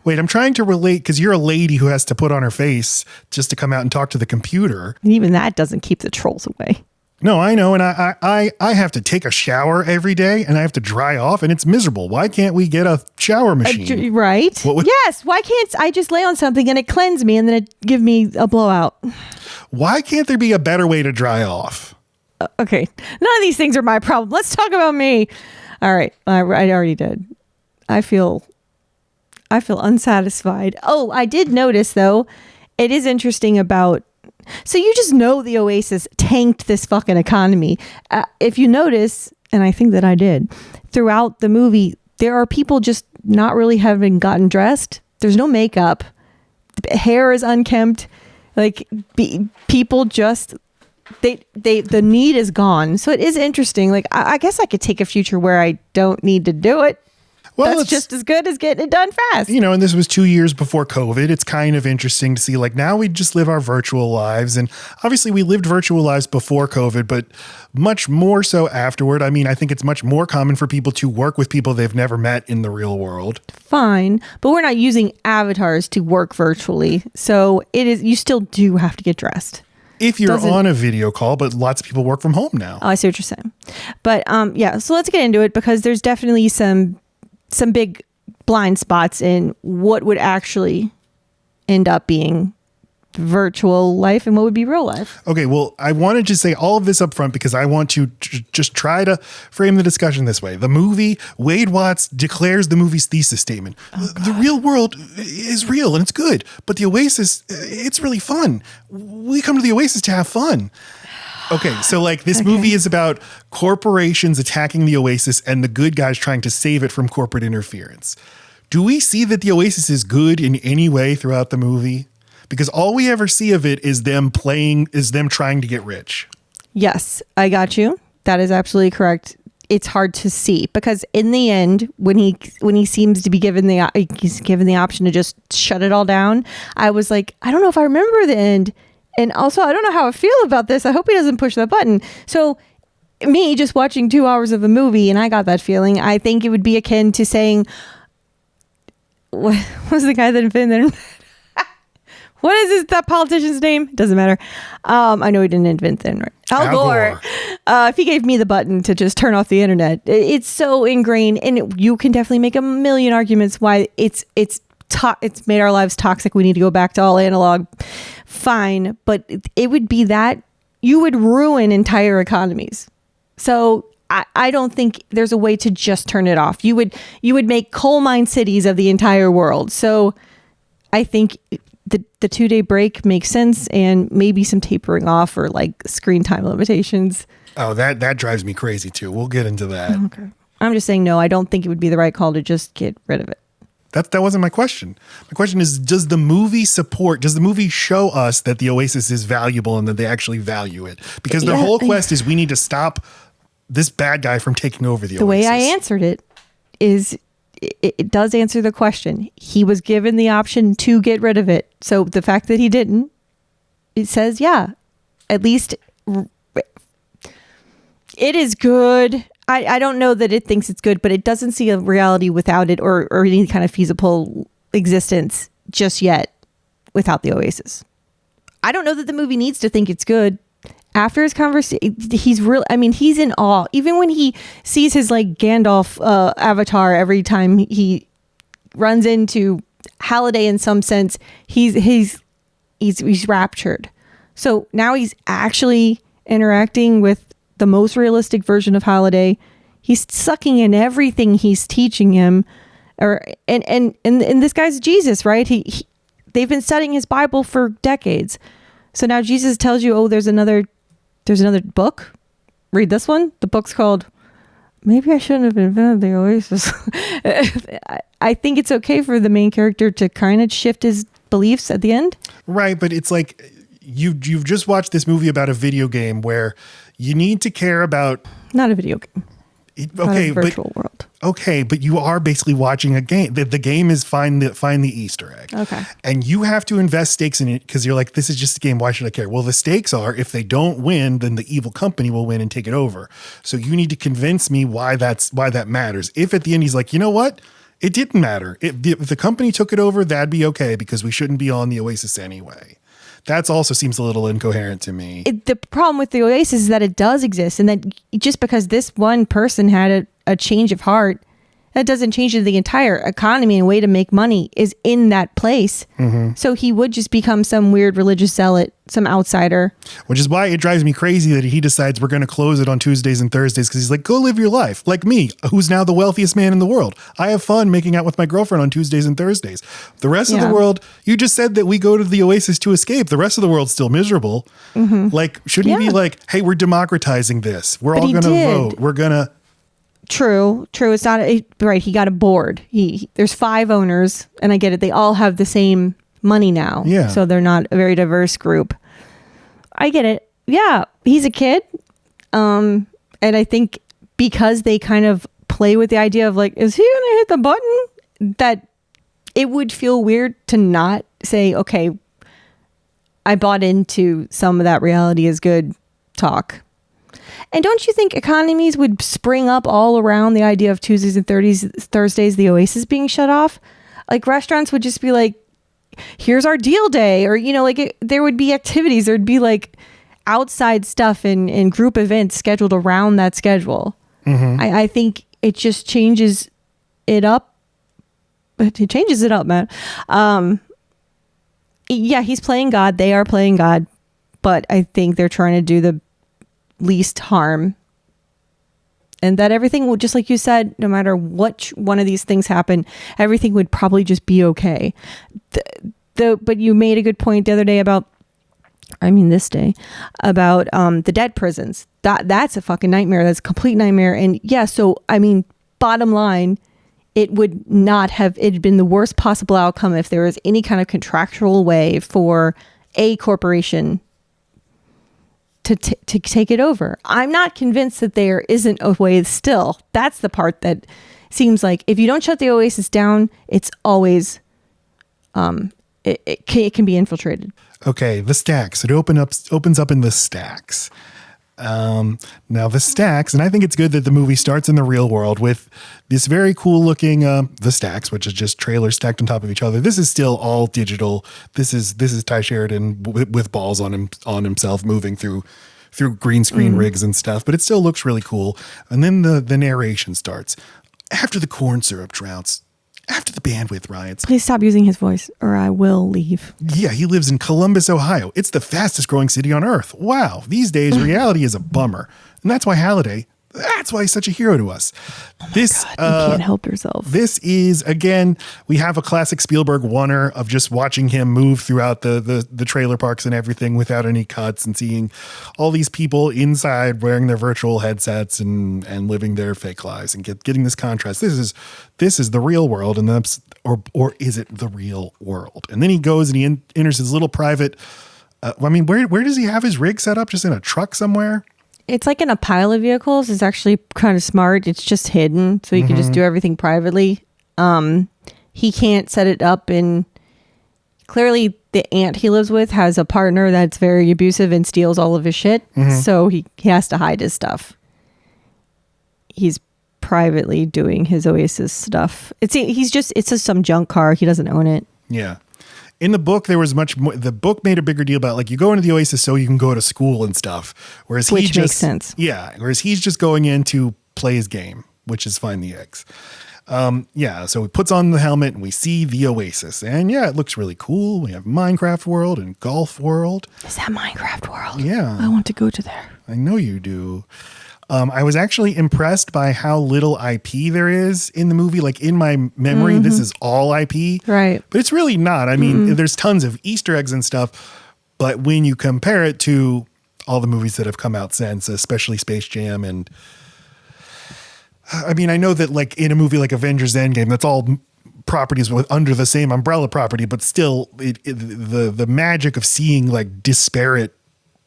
Wait, I'm trying to relate because you're a lady who has to put on her face just to come out and talk to the computer. And even that doesn't keep the trolls away. No, I know. And I have to take a shower every day and I have to dry off and it's miserable. Why can't we get a shower machine? Right? What would- Yes. Why can't I just lay on something and it cleanse me and then it give me a blowout? Why can't there be a better way to dry off? Okay. None of these things are my problem. Let's talk about me. All right. I already did. I feel unsatisfied. Oh, I did notice though, it is interesting about, so you just know the Oasis tanked this fucking economy. If you notice, and I think that I did, throughout the movie, there are people just not really having gotten dressed. There's no makeup. The hair is unkempt. Like people just, the need is gone. So it is interesting. Like I guess I could take a future where I don't need to do it. Well, That's it's just as good as getting it done fast. You know, and this was 2 years before COVID. It's kind of interesting to see, like, now we just live our virtual lives. And obviously we lived virtual lives before COVID, but much more so afterward. I mean, I think it's much more common for people to work with people they've never met in the real world. Fine, but we're not using avatars to work virtually. So it is, you still do have to get dressed. If you're Doesn't- on a video call, but lots of people work from home now. Oh, I see what you're saying. But yeah, so let's get into it because there's definitely some big blind spots in what would actually end up being virtual life and what would be real life. Okay, well, I wanted to say all of this up front because I want to just try to frame the discussion this way. The movie, Wade Watts declares the movie's thesis statement. The real world is real and it's good, but the Oasis, it's really fun. We come to the Oasis to have fun. Okay, so like this movie is about corporations attacking the Oasis and the good guys trying to save it from corporate interference. Do we see that the Oasis is good in any way throughout the movie? Because all we ever see of it is them trying to get rich. Yes, I got you. That is absolutely correct. It's hard to see because in the end, when he seems to be given the option to just shut it all down, I was like, I don't know if I remember the end, and also I don't know how I feel about this. I hope he doesn't push that button. So, me just watching 2 hours of a movie, and I got that feeling. I think it would be akin to saying, what was the guy that invented? What is that politician's name? Doesn't matter. I know he didn't invent the internet. Al Gore. If he gave me the button to just turn off the internet, it's so ingrained, and you can definitely make a million arguments why it's made our lives toxic. We need to go back to all analog. Fine, but it would be that you would ruin entire economies. So I don't think there's a way to just turn it off. You would make coal mine cities of the entire world. So I think the 2-day break makes sense, and maybe some tapering off or like screen time limitations. Oh, that drives me crazy too. We'll get into that. Okay. I'm just saying, no, I don't think it would be the right call to just get rid of it. That wasn't my question. My question is, does the movie show us that the Oasis is valuable and that they actually value it? Because their whole quest is we need to stop this bad guy from taking over the Oasis. The way I answered it is it does answer the question. He was given the option to get rid of it. So the fact that he didn't, it says, yeah, at least it is good. I don't know that it thinks it's good, but it doesn't see a reality without it or any kind of feasible existence just yet without the Oasis. I don't know that the movie needs to think it's good. After his conversation, he's in awe. Even when he sees his like Gandalf avatar every time he runs into Halliday in some sense, he's raptured. So now he's actually interacting with the most realistic version of Halliday. He's sucking in everything he's teaching him, and this guy's Jesus, right? They've been studying his Bible for decades. So now Jesus tells you, oh, there's another book. Read this one. The book's called Maybe I Shouldn't Have Invented the Oasis. I think it's okay for the main character to kind of shift his beliefs at the end. Right, but it's like you've just watched this movie about a video game where you need to care about... Not a video game. Okay, a virtual world. Okay, but you are basically watching a game. The game is find the Easter egg. Okay. And you have to invest stakes in it because you're like, this is just a game. Why should I care? Well, the stakes are if they don't win, then the evil company will win and take it over. So you need to convince me why that matters. If at the end he's like, you know what? It didn't matter. If the company took it over, that'd be okay because we shouldn't be on the Oasis anyway. That also seems a little incoherent to me. The problem with the Oasis is that it does exist, and that just because this one person had a change of heart, that doesn't change the entire economy and way to make money is in that place. Mm-hmm. So he would just become some weird religious zealot, some outsider. Which is why it drives me crazy that he decides we're going to close it on Tuesdays and Thursdays because he's like, go live your life. Like me, who's now the wealthiest man in the world. I have fun making out with my girlfriend on Tuesdays and Thursdays. The rest of the world, you just said that we go to the Oasis to escape. The rest of the world's still miserable. Mm-hmm. Like, shouldn't he be like, hey, we're democratizing this. We're all going to vote. We're going to... True. It's not right. He got a board. There's 5 owners, and I get it. They all have the same money now. Yeah. So they're not a very diverse group. I get it. Yeah. He's a kid. And I think because they kind of play with the idea of like, is he going to hit the button? That it would feel weird to not say, okay, I bought into some of that reality is good talk. And don't you think economies would spring up all around the idea of Tuesdays and Thursdays, the Oasis being shut off? Like restaurants would just be like, here's our deal day. Or, there would be activities. There'd be like outside stuff and group events scheduled around that schedule. Mm-hmm. I think it just changes it up. It changes it up, man. Yeah, he's playing God. They are playing God. But I think they're trying to do the least harm, and that everything will, just like you said, no matter what one of these things happen, everything would probably just be okay. But you made a good point the other day about the dead prisons. That's a fucking nightmare. That's a complete nightmare. And yeah, so bottom line, it would not have it been the worst possible outcome if there was any kind of contractual way for a corporation to take it over. I'm not convinced that there isn't a way still. That's the part that seems like if you don't shut the Oasis down, it's always, it can be infiltrated. Okay, the stacks. It opens up in the stacks. Now the stacks, and I think it's good that the movie starts in the real world with this very cool looking the stacks, which is just trailers stacked on top of each other. This is still all digital. This is Tye Sheridan with balls on himself moving through green screen rigs and stuff, but it still looks really cool. And then the narration starts. After the corn syrup droughts, after the bandwidth riots. Please stop using his voice or I will leave. Yeah, he lives in Columbus, Ohio. It's the fastest growing city on earth. Wow. These days, reality is a bummer. And that's why that's why he's such a hero to us. God, you can't help yourself. This is, again, we have a classic Spielberg oneer of just watching him move throughout the trailer parks and everything without any cuts and seeing all these people inside wearing their virtual headsets and living their fake lives and getting this contrast. This is the real world, and that's or is it the real world? And then he goes and he enters his little private. Where does he have his rig set up? Just in a truck somewhere? It's like in a pile of vehicles. It's actually kind of smart. It's just hidden, so he can just do everything privately. He can't set it up in. Clearly, the aunt he lives with has a partner that's very abusive and steals all of his shit. So he has to hide his stuff. He's privately doing his Oasis stuff. It's just some junk car. He doesn't own it. Yeah. In the book, there was much more. The book made a bigger deal about like you go into the Oasis so you can go to school and stuff. Which makes sense. Yeah. Whereas he's just going in to play his game, which is find the eggs. So he puts on the helmet and we see the Oasis. And yeah, it looks really cool. We have Minecraft World and Golf World. Is that Minecraft World? Yeah. I want to go to there. I know you do. I was actually impressed by how little IP there is in the movie. Like in my memory, this is all IP. Right. But it's really not. I mean, there's tons of Easter eggs and stuff. But when you compare it to all the movies that have come out since, especially Space Jam and I mean, I know that like in a movie like Avengers Endgame, that's all properties under the same umbrella property, but still the magic of seeing like disparate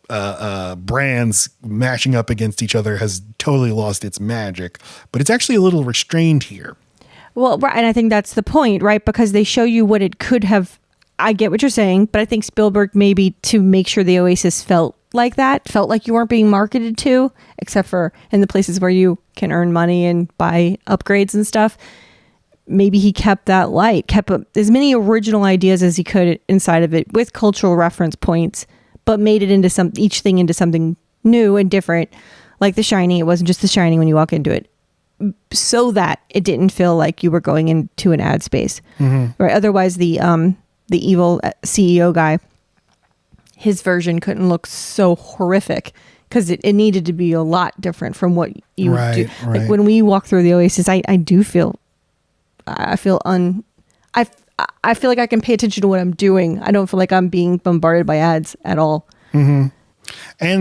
brands mashing up against each other has totally lost its magic, but it's actually a little restrained here. Well, right, and I think that's the point, right? Because they show you what it could have. I get what you're saying, but I think Spielberg maybe to make sure the Oasis felt like that, felt like you weren't being marketed to, except for in the places where you can earn money and buy upgrades and stuff. Maybe he kept that light, kept as many original ideas as he could inside of it with cultural reference points, but made it into each thing into something new and different. Like The Shining, it wasn't just The Shining when you walk into it, so that it didn't feel like you were going into an ad space, right? Otherwise, the evil CEO guy, his version couldn't look so horrific because it needed to be a lot different from what you would do. Right. Like when we walk through the Oasis, I do feel, I feel like I can pay attention to what I'm doing. I don't feel like I'm being bombarded by ads at all. And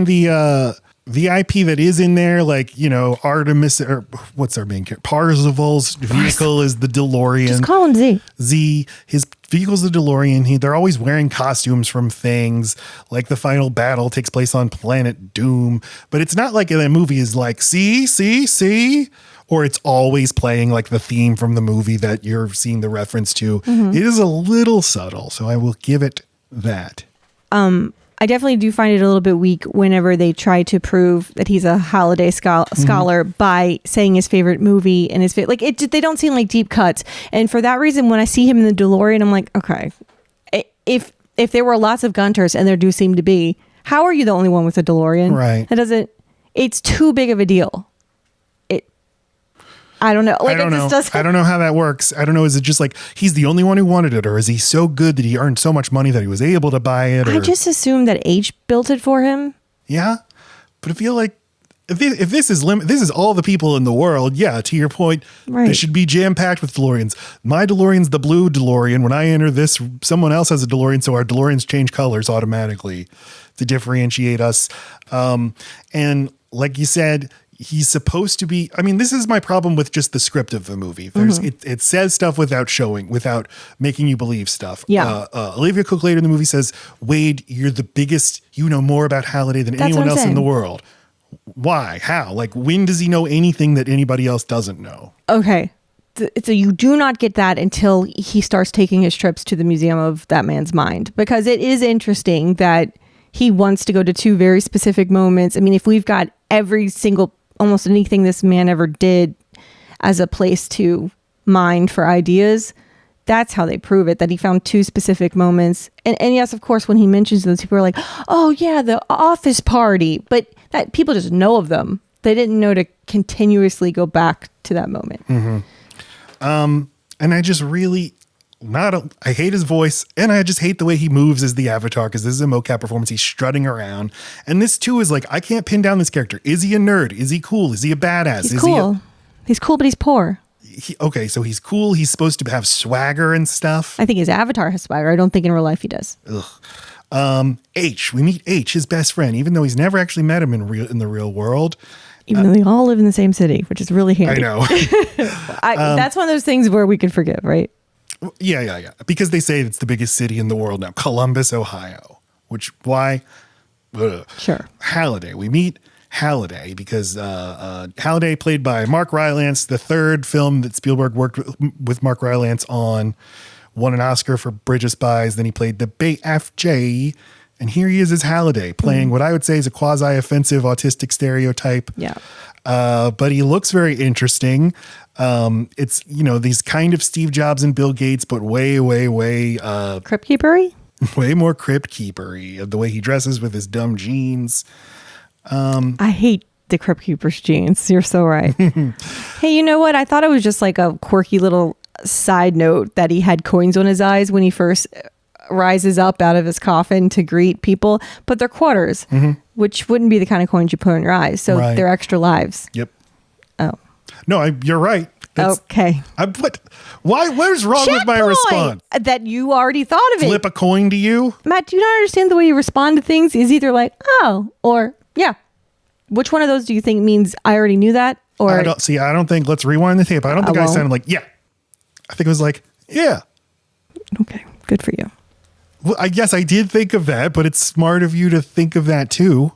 the IP that is in there, like, you know, Artemis, or what's our main character? Parzival's vehicle is the DeLorean. Just call him Z. Z, his vehicle's the DeLorean. They're always wearing costumes from things. Like the final battle takes place on Planet Doom. But it's not like the movie is like, see, or it's always playing like the theme from the movie that you're seeing the reference to. It is a little subtle, so I will give it that. I definitely do find it a little bit weak whenever they try to prove that he's a holiday scholar by saying his favorite movie and his like it. They don't seem like deep cuts, and for that reason, when I see him in the DeLorean, I'm like, okay, if there were lots of Gunters, and there do seem to be, how are you the only one with a DeLorean? Right. It doesn't. It's too big of a deal. I don't know. Like, I don't know how that works. I don't know. Is it just like he's the only one who wanted it, or is he so good that he earned so much money that he was able to buy it? I just assumed that H built it for him. Yeah, but I feel like if this is all the people in the world. Yeah, to your point, right. This should be jam packed with DeLoreans. My DeLorean's the blue DeLorean. When I enter this, someone else has a DeLorean, so our DeLoreans change colors automatically to differentiate us. And like you said, he's supposed to be, I mean, this is my problem with just the script of the movie. There's it says stuff without making you believe stuff. Yeah. Olivia Cook later in the movie says, Wade, you're the biggest, you know more about Halliday than anyone else in the world. Why? How? Like, when does he know anything that anybody else doesn't know? Okay. So you do not get that until he starts taking his trips to the Museum of that Man's Mind, because it is interesting that he wants to go to two very specific moments. I mean, if we've got every single, almost anything this man ever did as a place to mine for ideas, that's how they prove it, that he found two specific moments. And yes, of course, when he mentions those, people are like, oh yeah, the office party. But that people just know of them. They didn't know to continuously go back to that moment. Mm-hmm. And I just really I hate his voice, and I just hate the way he moves as the Avatar, because this is a mocap performance. He's strutting around. And this too is like, I can't pin down this character. Is he a nerd? Is he cool? Is he a badass? He's cool. He's cool, but he's poor. Okay, so he's cool. He's supposed to have swagger and stuff. I think his avatar has swagger. I don't think in real life he does. Ugh. We meet H, his best friend, even though he's never actually met him in the real world. Even though they all live in the same city, which is really handy. I know. That's one of those things where we can forgive, right? Yeah. Because they say it's the biggest city in the world now, Columbus, Ohio. Why? Ugh. Sure. Halliday. We meet Halliday because Halliday, played by Mark Rylance, the third film that Spielberg worked with Mark Rylance on, won an Oscar for Bridge of Spies. Then he played the BAFJ. And here he is as Halliday, playing what I would say is a quasi-offensive autistic stereotype. Yeah. But he looks very interesting. It's, these kind of Steve Jobs and Bill Gates, but way Crypt Keeper-y? Way more Crypt Keeper-y. The way he dresses with his dumb jeans. I hate the Crypt Keeper's jeans. You're so right. Hey, you know what? I thought it was just like a quirky little side note that he had coins on his eyes when he first rises up out of his coffin to greet people, but they're quarters, which wouldn't be the kind of coins you put in your eyes. So they're extra lives. Yep. Oh. No, you're right. Okay. What's wrong with my response? That you already thought of it. Flip a coin to you? Matt, do you not understand the way you respond to things? Is either like, oh, or yeah. Which one of those do you think means I already knew that? Or I don't think, let's rewind the tape. I don't think I sounded like, yeah. I think it was like, yeah. Okay. Good for you. Well, I guess I did think of that, but it's smart of you to think of that too.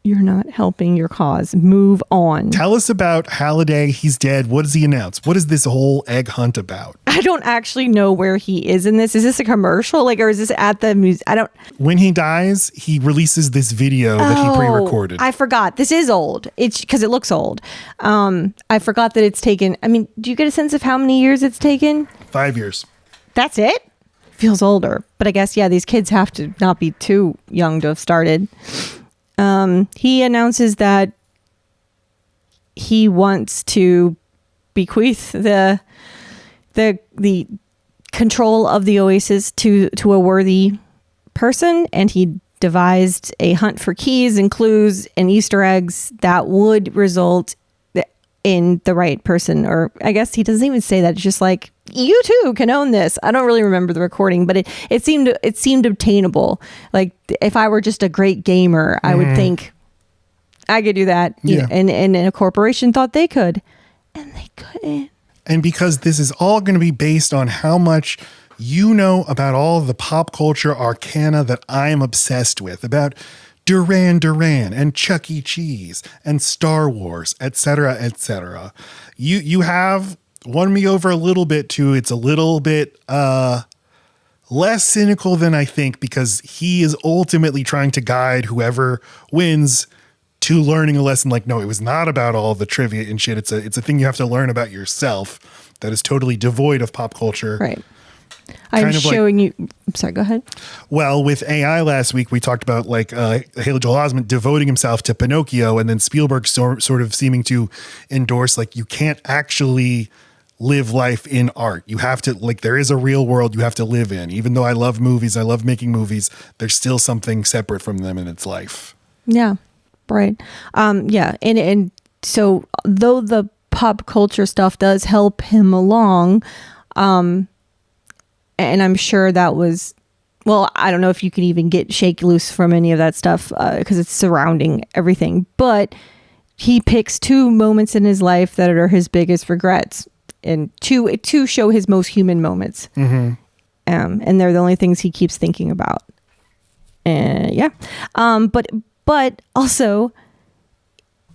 You're not helping your cause. Move on. Tell us about Halliday. He's dead. What does he announce? What is this whole egg hunt about? I don't actually know where he is in this. Is this a commercial? Or is this at the museum? When he dies, he releases this video that he pre-recorded. I forgot. This is old. It's because it looks old. I forgot that it's taken. I mean, do you get a sense of how many years it's taken? 5 years. That's it? Feels older. But I guess, these kids have to not be too young to have started. He announces that he wants to bequeath the control of the Oasis to a worthy person, and he devised a hunt for keys and clues and Easter eggs that would result in the right person. Or I guess he doesn't even say that. It's just like, you too can own this. I don't really remember the recording, but it seemed obtainable. Like, if I were just a great gamer, I would think I could do that. Yeah. And a corporation thought they could, and they couldn't. And because this is all going to be based on how much you know about all the pop culture arcana that I am obsessed with, about Duran Duran and Chuck E. Cheese and Star Wars, etc., etc. You have won me over a little bit too. It's a little bit less cynical than I think, because he is ultimately trying to guide whoever wins to learning a lesson. Like, no, it was not about all the trivia and shit. It's a thing you have to learn about yourself that is totally devoid of pop culture. Right. I'm showing you. I'm sorry, go ahead. Well, with AI last week, we talked about Haley Joel Osment devoting himself to Pinocchio, and then Spielberg sort of seeming to endorse, you can't actually live life in art. You have to, there is a real world you have to live in. Even though I love movies, I love making movies, there's still something separate from them in its life. Yeah. Right. Yeah. And so though the pop culture stuff does help him along, and I'm sure that was, I don't know if you can even shake loose from any of that stuff because it's surrounding everything. But he picks 2 moments in his life that are his biggest regrets, and two show his most human moments. And they're the only things he keeps thinking about. And but also,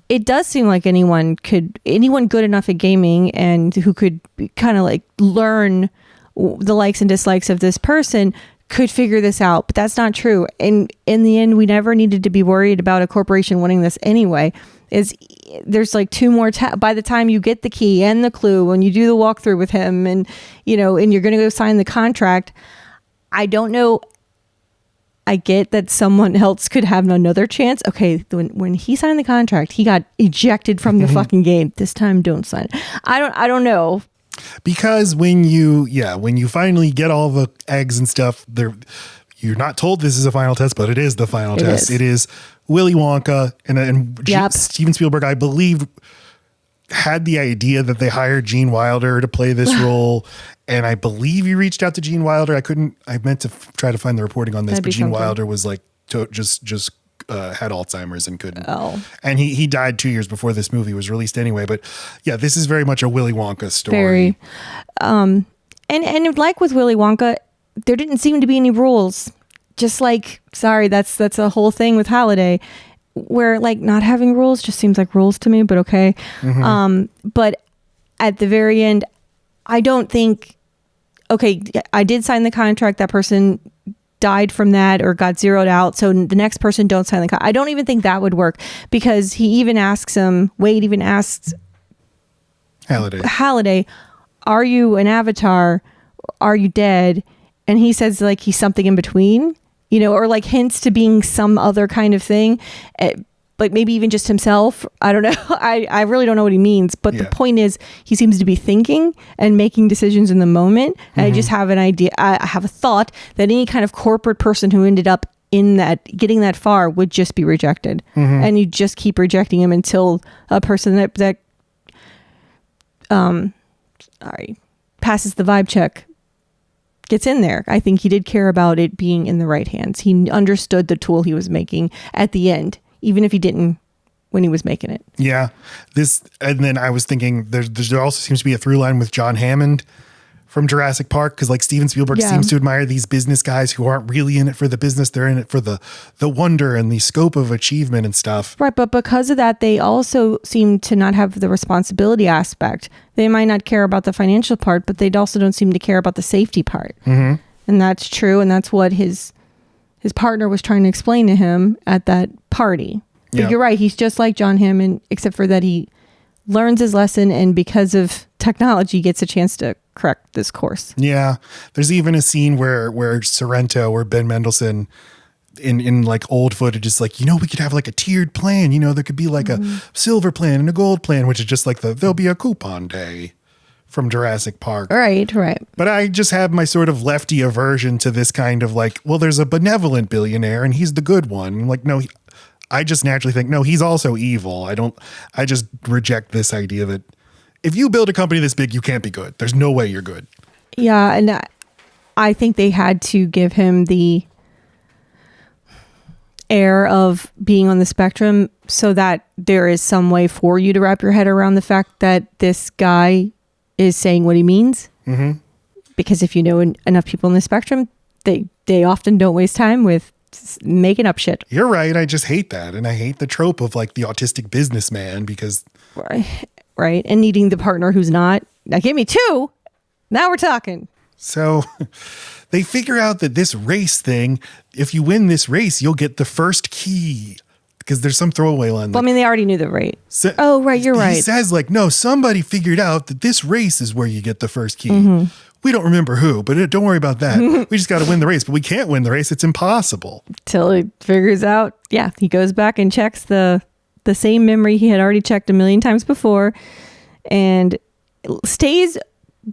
it does seem like anyone good enough at gaming and who could kind of like learn the likes and dislikes of this person could figure this out, but that's not true. And in the end, we never needed to be worried about a corporation winning this anyway. There's like 2 more by the time you get the key and the clue, when you do the walkthrough with him, and and you're going to go sign the contract. I don't know. I get that someone else could have another chance. Okay, when he signed the contract, he got ejected from the fucking game. This time, don't sign it. I don't know. Because when you finally get all the eggs and stuff, you're not told this is a final test, but it is the final test. It is Willy Wonka and Steven Spielberg, I believe, had the idea that they hired Gene Wilder to play this role. And I believe he reached out to Gene Wilder. I meant to try to find the reporting on this, but Gene Wilder was like, just had Alzheimer's and couldn't. And he died 2 years before this movie was released anyway. But yeah, this is very much a Willy Wonka story. Very. And like with Willy Wonka, there didn't seem to be any rules. Just like, sorry, that's a whole thing with Holiday, where like not having rules just seems like rules to me, but okay. But at the very end, I don't think, okay, I did sign the contract. That person died from that or got zeroed out, so the next person don't sign the contract. I don't even think that would work, because he even asks him, Wade even asks Halliday, are you an avatar? Are you dead? And he says like he's something in between, or like hints to being some other kind of thing. Like maybe even just himself. I don't know. I really don't know what he means. But the point is, he seems to be thinking and making decisions in the moment. And I just have an idea. I have a thought that any kind of corporate person who ended up in that, getting that far, would just be rejected. And you just keep rejecting him until a person that passes the vibe check gets in there. I think he did care about it being in the right hands. He understood the tool he was making at the end, even if he didn't when he was making it. Yeah. And then I was thinking there also seems to be a through line with John Hammond from Jurassic Park, because like Steven Spielberg seems to admire these business guys who aren't really in it for the business. They're in it for the wonder and the scope of achievement and stuff. Right. But because of that, they also seem to not have the responsibility aspect. They might not care about the financial part, but they also don't seem to care about the safety part. And that's true. And that's what his partner was trying to explain to him at that party. But you're right. He's just like John Hammond, except for that he learns his lesson, and because of technology gets a chance to correct this course. Yeah. There's even a scene where Sorrento or Ben Mendelsohn in like old footage is like, we could have like a tiered plan. There could be like a silver plan and a gold plan, which is just like there'll be a coupon day from Jurassic Park. Right. But I just have my sort of lefty aversion to this kind of like, well, there's a benevolent billionaire and he's the good one. I'm like, no, I just naturally think, no, he's also evil. I just reject this idea that if you build a company this big, you can't be good. There's no way you're good. Yeah. And I think they had to give him the air of being on the spectrum so that there is some way for you to wrap your head around the fact that this guy is saying what he means. Because if you know enough people in the spectrum, they often don't waste time with making up shit. You're right. I just hate that. And I hate the trope of like the autistic businessman, because right. And needing the partner who's not. Now give me 2. Now we're talking. So they figure out that this race thing, if you win this race, you'll get the first key, because there's some throwaway line. Well, they already knew the rate. Right. You're right. He says like, no, somebody figured out that this race is where you get the first key. We don't remember who, but don't worry about that. We just got to win the race, but we can't win the race. It's impossible. Till he figures out. Yeah. He goes back and checks the same memory he had already checked a million times before, and stays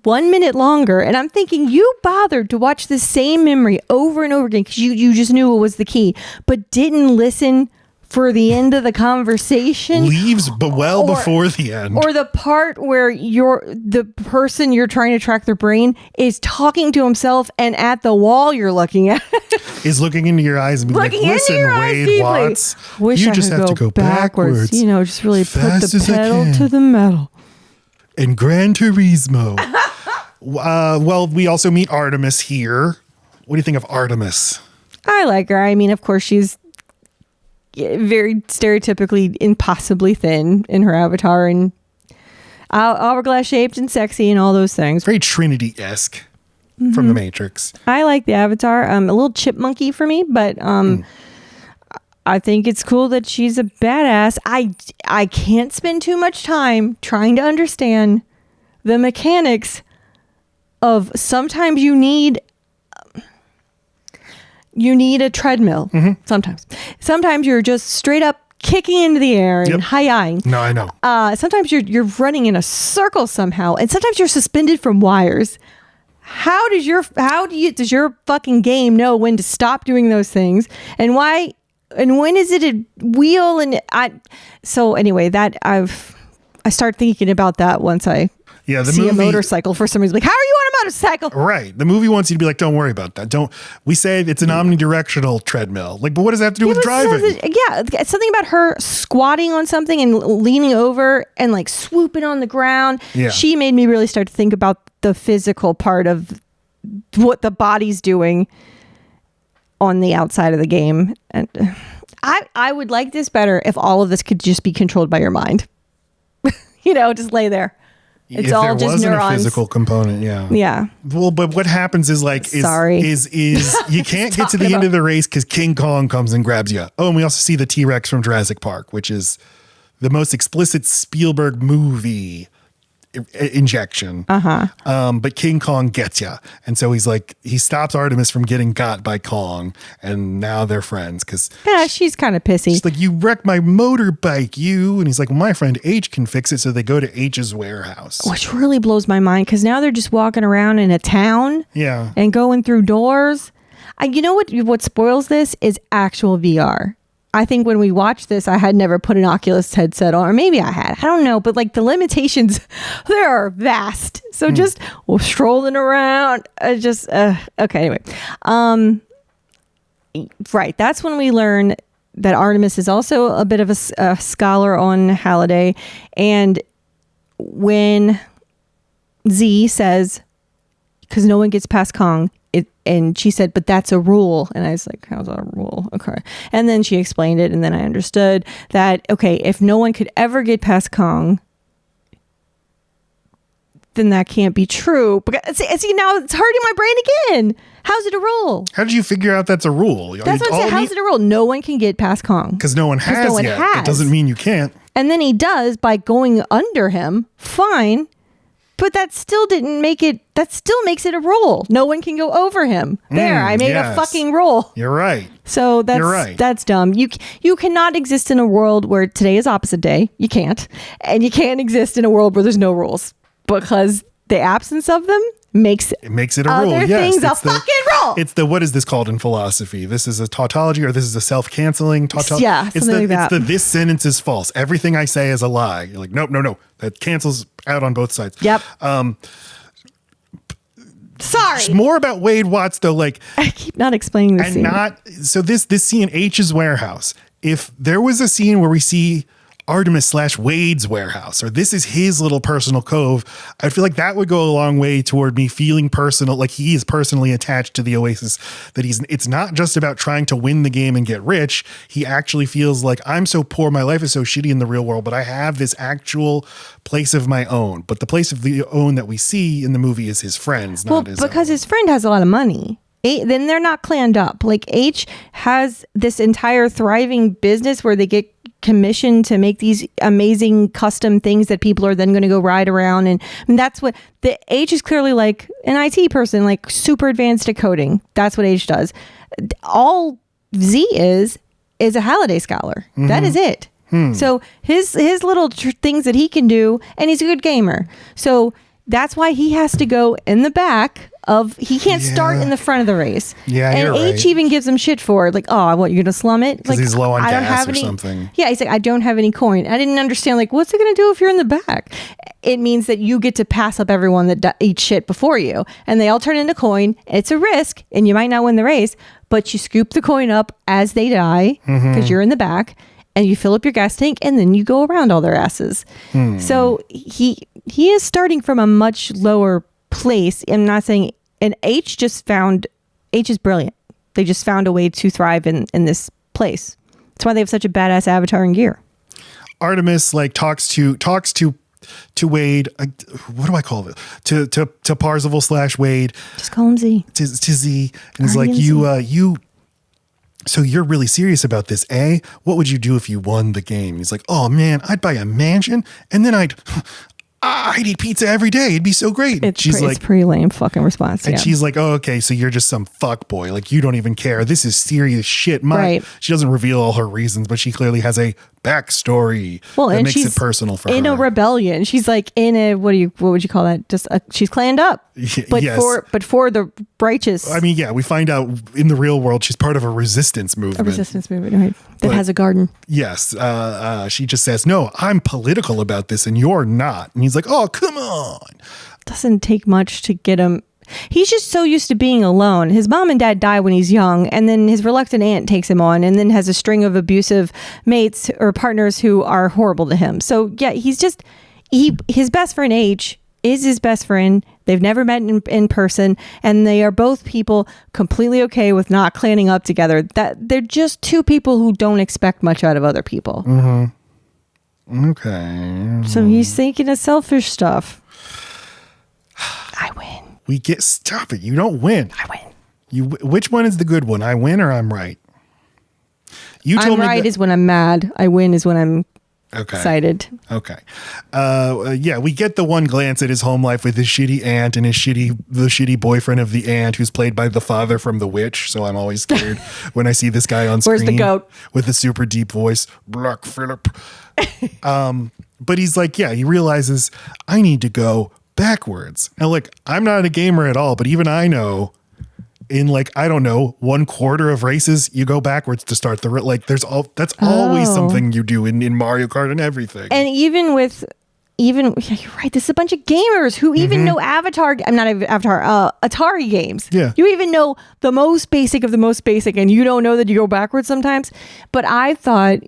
1 minute longer. And I'm thinking, you bothered to watch the same memory over and over again because you just knew it was the key, but didn't listen for the end of the conversation. Leaves but before the end. Or the part where the person you're trying to track their brain is talking to himself and at the wall you're looking at. Is looking into your eyes and be like, listen, Wade Watts, you just have to go backwards. You know, just really put fast the pedal to the metal. In Gran Turismo. Well, we also meet Artemis here. What do you think of Artemis? I like her. I mean, of course, she's very stereotypically impossibly thin in her avatar and hourglass shaped and sexy and all those things. Very Trinity-esque from The Matrix. I like the avatar. A little chipmunky for me, but I think it's cool that she's a badass. I can't spend too much time trying to understand the mechanics of sometimes you need a treadmill. Sometimes you're just straight up kicking into the air and high-eyeing. No, I know. Sometimes you're running in a circle somehow, and sometimes you're suspended from wires. Does your fucking game know when to stop doing those things, and why, and when is it a wheel? So anyway, I start thinking about that once I see a motorcycle for some reason. Like, how are you on a motorcycle? Right. The movie wants you to be like, don't worry about that. We say it's an omnidirectional treadmill. Like, but what does that have to do with driving? Something about her squatting on something and leaning over and like swooping on the ground. Yeah. She made me really start to think about the physical part of what the body's doing on the outside of the game. And I would like this better if all of this could just be controlled by your mind. Just lay there. It's if all there just wasn't neurons. a physical component, yeah. Well, but what happens is you can't get to the end of the race because King Kong comes and grabs you. Oh, and we also see the T-Rex from Jurassic Park, which is the most explicit Spielberg movie injection. But King Kong gets you, and so he stops Artemis from getting got by Kong, and now they're friends because she's kind of pissy. She's like, you wrecked my motorbike, and he's like, well, my friend H can fix it. So they go to H's warehouse, which really blows my mind because now they're just walking around in a town, and going through doors. You know what spoils this is actual VR. I think when we watched this, I had never put an Oculus headset on, or maybe I had. I don't know, but like the limitations, they are vast. So just strolling around, okay. Anyway, right. That's when we learn that Artemis is also a bit of a scholar on Halliday, and when Z says, because no one gets past Kong. And she said, but that's a rule. And I was like, how's that a rule? Okay. And then she explained it. And then I understood that, okay, if no one could ever get past Kong, then that can't be true. Because, see, now it's hurting my brain again. How's it a rule? How did you figure out that's a rule? That's what I'm saying. How's it a rule? No one can get past Kong. Because no one has yet. It doesn't mean you can't. And then he does by going under him. Fine. But that still didn't make it. That still makes it a rule. No one can go over him. I made a fucking rule. You're right. So that's dumb. You cannot exist in a world where today is opposite day. You can't, and you can't exist in a world where there's no rules because the absence of them makes it a rule. Other things a fucking rule. It's what is this called in philosophy? This is a tautology, or this is a self-canceling tautology. Yeah, something like that. It's this sentence is false. Everything I say is a lie. You're like, nope, no. That cancels out on both sides. Yep. Sorry. More about Wade Watts though. Like, I keep not explaining this scene. So this scene, H's warehouse. If there was a scene where we see Artemis / Wade's warehouse, or this is his little personal cove, I feel like that would go a long way toward me feeling personal, like he is personally attached to the Oasis, that it's not just about trying to win the game and get rich. He actually feels like, I'm so poor, my life is so shitty in the real world, but I have this actual place of my own. But the place of the own that we see in the movie is his friends, not his own. Because his friend has a lot of money. Then they're not claned up. Like H has this entire thriving business where they get commissioned to make these amazing custom things that people are then going to go ride around, and that's what the H is clearly like an IT person, like super advanced at coding. That's what H does. All Z is a Halliday scholar. That is it. So his little things that he can do, and he's a good gamer. So that's why he has to go in the back he can't start in the front of the race. Yeah, and you're H right. even gives him shit for it. Like, oh, what, you're gonna slum it? Because Like, he's low on I don't gas have or any, something. Yeah, he's like, I don't have any coin. I didn't understand, like, what's it gonna do if you're in the back? It means that you get to pass up everyone that eats shit before you, and they all turn into coin. It's a risk, and you might not win the race, but you scoop the coin up as they die because you're in the back, and you fill up your gas tank, and then you go around all their asses. So he is starting from a much lower place. I'm not saying, and H is brilliant. They just found a way to thrive in this place. That's why they have such a badass avatar and gear. Artemis like talks to Wade. What do I call it? To Parzival / Wade. Just call him Z. To Z, and he's Ernie like, and you. So you're really serious about this, eh? What would you do if you won the game? And he's like, oh man, I'd buy a mansion, and then I'd eat pizza every day. It'd be so great. It's a pretty lame fucking response. And Yeah. she's like, oh, okay, so you're just some fuck boy. Like, you don't even care. This is serious shit. Right. She doesn't reveal all her reasons, but she clearly has a backstory that and makes she's it personal for her. in a rebellion. She's like in a what would you call that? Just she's clanned up, but yes. for the righteous. I mean, yeah, we find out in the real world she's part of a resistance movement. Right? That has a garden. Yes. She just says, no, I'm political about this and you're not. And he's like, oh, come on. Doesn't take much to get him. He's just so used to being alone. His mom and dad die when he's young, and then his reluctant aunt takes him on, and then has a string of abusive mates or partners who are horrible to him. So yeah, he's just his best friend H is his best friend. They've never met in person, and they are both people completely okay with not clanning up together. That they're just two people who don't expect much out of other people. Okay. So he's thinking of selfish stuff. I win. Stop it. You don't win. I win. Which one is the good one? I win or I'm right? You told I'm me right is when I'm mad. I win is when I'm excited. Okay. Yeah, we get the one glance at his home life with his shitty aunt and the shitty boyfriend of the aunt, who's played by the father from The Witch. So I'm always scared when I see this guy on screen. Where's the goat? With a super deep voice. Black Phillip. But he's like, yeah, he realizes I need to go backwards. Now, look, I'm not a gamer at all, but even I know in like, I don't know, 1/4 of races, you go backwards to start that's always something you do in Mario Kart and everything. And even yeah, you're right. This is a bunch of gamers who even know Atari games. Yeah. You even know the most basic of the most basic, and you don't know that you go backwards sometimes. But I thought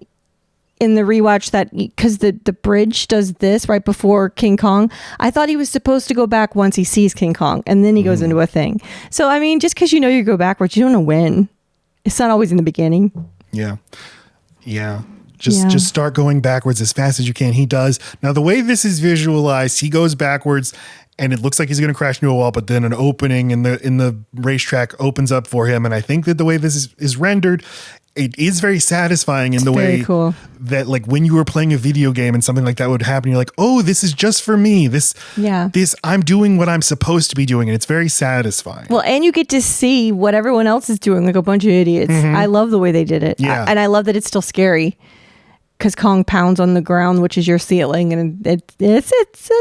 in the rewatch that because the bridge does this right before King Kong, I thought he was supposed to go back once he sees King Kong, and then he goes into a thing. So I mean, just because you go backwards, you don't know when. It's not always in the beginning. Yeah. Just start going backwards as fast as you can. He does. Now, the way this is visualized, he goes backwards and it looks like he's going to crash into a wall, but then an opening in the racetrack opens up for him. And I think that the way this is rendered, it is very satisfying in the way cool. that like when you were playing a video game and something like that would happen, you're like, oh, this is just for me. This I'm doing what I'm supposed to be doing. And it's very satisfying. Well, and you get to see what everyone else is doing, like a bunch of idiots. I love the way they did it. Yeah. And I love that it's still scary because Kong pounds on the ground, which is your ceiling. And it's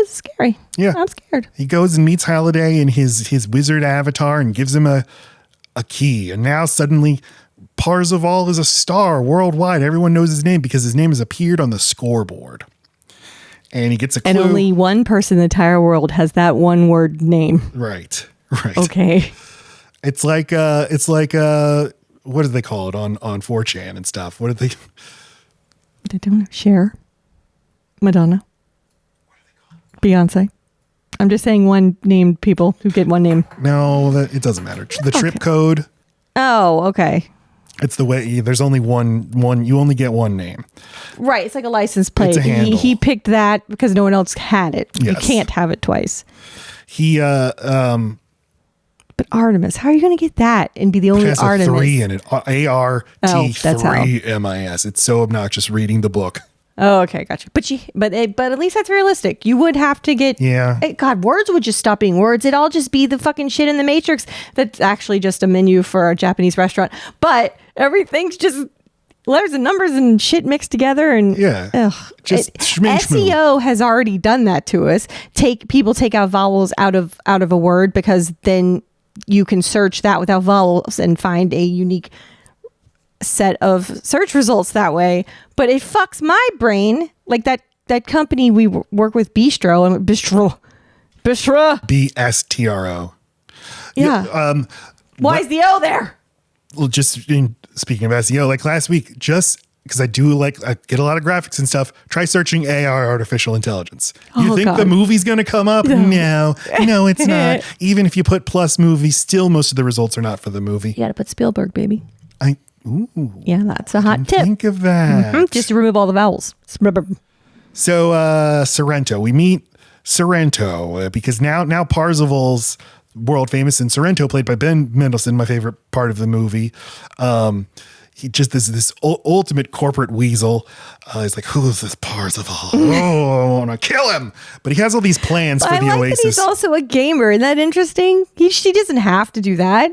scary. Yeah. I'm scared. He goes and meets Halliday in his wizard avatar and gives him a key. And now suddenly Parzival is a star worldwide. Everyone knows his name because his name has appeared on the scoreboard. And he gets a clue. And only one person in the entire world has that one word name. Right. Okay. It's like what do they call it on 4chan and stuff? What did they? They don't know. Cher. Madonna. What are they called? Beyonce. I'm just saying one named people who get one name. No, it doesn't matter. The trip code. Oh, okay. It's the way there's only one. You only get one name. Right. It's like a license plate. It's a handle. He picked that because no one else had it. Yes. You can't have it twice. He But Artemis, how are you going to get that and be the only has a Artemis? 3 in it. ART3MIS. It's so obnoxious reading the book. Oh, okay, gotcha. But at least that's realistic. You would have to get. Yeah. God, words would just stop being words. It'd all just be the fucking shit in the Matrix. That's actually just a menu for a Japanese restaurant. But everything's just letters and numbers and shit mixed together, and SEO has already done that to us. People take out vowels out of a word, because then you can search that without vowels and find a unique set of search results that way. But it fucks my brain, like that company we work with, Bistro. BSTRO. Yeah. Why is the O there? Well, just speaking of SEO, like last week, just because I get a lot of graphics and stuff, try searching AI, artificial intelligence. You think the movie's going to come up? No, it's not. Even if you put plus movie, still most of the results are not for the movie. You got to put Spielberg, baby. Ooh. Yeah, that's a hot tip. Think of that. Mm-hmm. Just to remove all the vowels. So Sorrento, we meet Sorrento because now Parzival's world famous, and Sorrento, played by Ben Mendelsohn, my favorite part of the movie. He just is this ultimate corporate weasel. He's like, who is this Parzival? I want to kill him. But he has all these plans for the Oasis. That he's also a gamer. Isn't that interesting? He doesn't have to do that,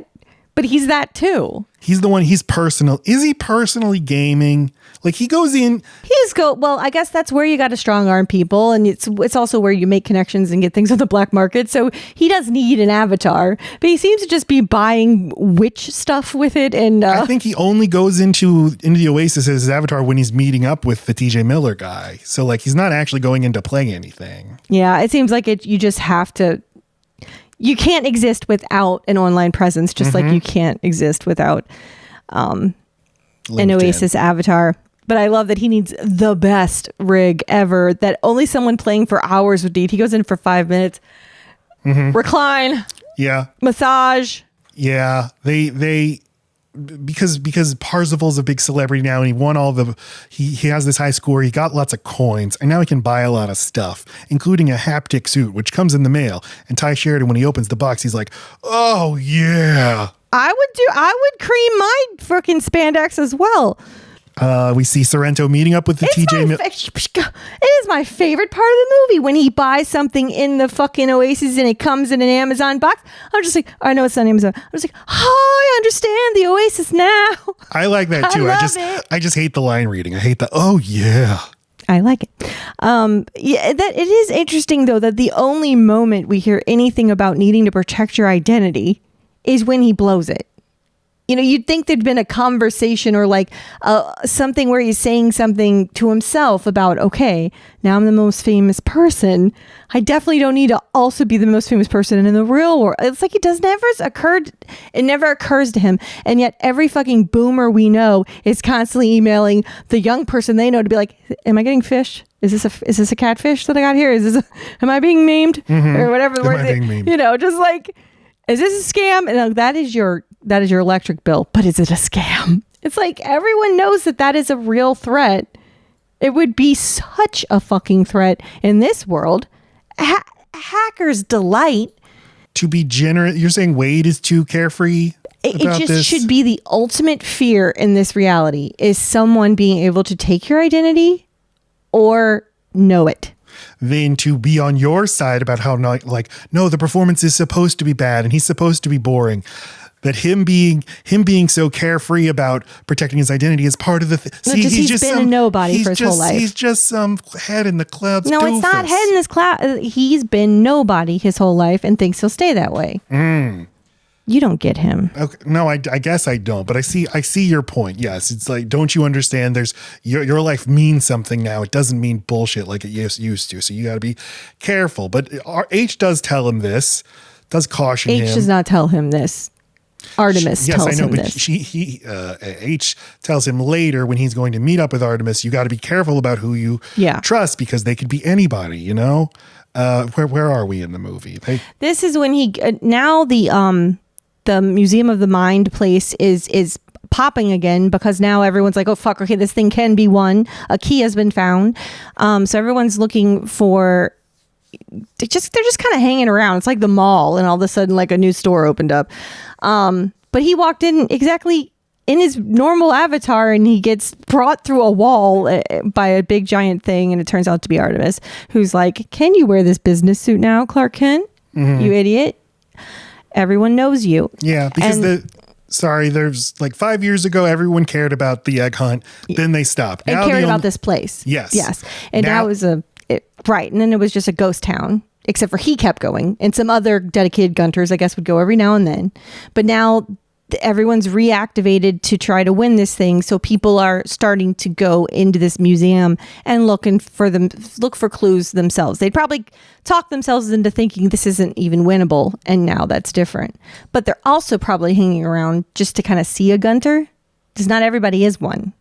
but he's that too. He's the one. He's personal. Is he personally gaming? Like he goes in. Well, I guess that's where you got to strong arm people, and it's also where you make connections and get things on the black market. So he does need an avatar, but he seems to just be buying witch stuff with it. And I think he only goes into the Oasis as his avatar when he's meeting up with the TJ Miller guy. So like he's not actually going into playing anything. Yeah, it seems like you just have to. You can't exist without an online presence, just like you can't exist without an Oasis avatar. But I love that he needs the best rig ever that only someone playing for hours would need. He goes in for 5 minutes. Recline. Yeah. Massage. Yeah. They because Parzival's a big celebrity now, and he won he has this high score. He got lots of coins, and now he can buy a lot of stuff, including a haptic suit, which comes in the mail. And Tye Sheridan, when he opens the box, he's like, oh yeah. I would cream my freaking spandex as well. We see Sorrento meeting up with the TJ. It is my favorite part of the movie when he buys something in the fucking Oasis and it comes in an Amazon box. I'm just like, I know it's on Amazon. I'm just like, I understand the Oasis now. I like that too. I just hate the line reading. I hate the oh yeah. I like it. That it is interesting though that the only moment we hear anything about needing to protect your identity is when he blows it. You know, you'd think there'd been a conversation or like something where he's saying something to himself about, okay, now I'm the most famous person. I definitely don't need to also be the most famous person in the real world. It's like it never occurs to him. And yet every fucking boomer we know is constantly emailing the young person they know to be like, am I getting fish? Is this a catfish that I got here? Am I being memed? Or whatever the word is. You know, just like, is this a scam? And that is your electric bill, but is it a scam? It's like everyone knows that is a real threat. It would be such a fucking threat in this world. Hackers delight to be generous. You're saying Wade is too carefree? It just should be the ultimate fear in this reality is someone being able to take your identity or know it. Than to be on your side about how no, the performance is supposed to be bad and he's supposed to be boring. That him being so carefree about protecting his identity is part of the he's just been a nobody for his whole life. He's just some head in the clouds. No, it's not head in this cloud. He's been nobody his whole life and thinks he'll stay that way. You don't get him. Okay, no, I guess I don't, but I see your point. Yes, it's like, don't you understand? Your life means something now. It doesn't mean bullshit like it used to. So you got to be careful. But H does tell him this. Does caution him. H does not tell him this. Artemis tells him this. H tells him later when he's going to meet up with Artemis, you got to be careful about who you trust because they could be anybody. You know, where are we in the movie? This is when now the Museum of the Mind place is popping again because now everyone's like, oh fuck, okay, this thing can be won. A key has been found. So everyone's looking for. They're just kind of hanging around. It's like the mall, and all of a sudden, like a new store opened up. But he walked in exactly in his normal avatar, and he gets brought through a wall by a big giant thing, and it turns out to be Artemis, who's like, "Can you wear this business suit now, Clark Kent? You idiot! Everyone knows you." Yeah, because sorry, there's like 5 years ago, everyone cared about the egg hunt. Then they stopped. And now cared about this place. Yes. Yes. And now it was right. And then it was just a ghost town, except for he kept going. And some other dedicated gunters, I guess, would go every now and then. But now everyone's reactivated to try to win this thing. So people are starting to go into this museum and look for clues themselves. They'd probably talk themselves into thinking this isn't even winnable. And now that's different. But they're also probably hanging around just to kind of see a gunter, because not everybody is one.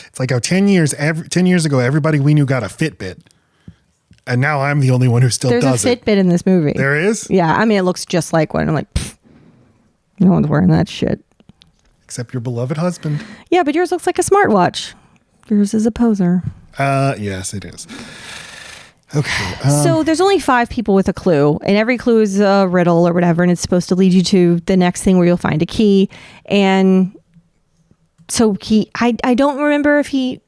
It's like how 10 years ago, everybody we knew got a Fitbit. And now I'm the only one who still does it. There's a Fitbit in this movie. There is? Yeah. I mean, it looks just like one. I'm like, no one's wearing that shit. Except your beloved husband. Yeah, but yours looks like a smartwatch. Yours is a poser. Yes, it is. Okay. So there's only 5 people with a clue, and every clue is a riddle or whatever, and it's supposed to lead you to the next thing where you'll find a key. And so I don't remember if he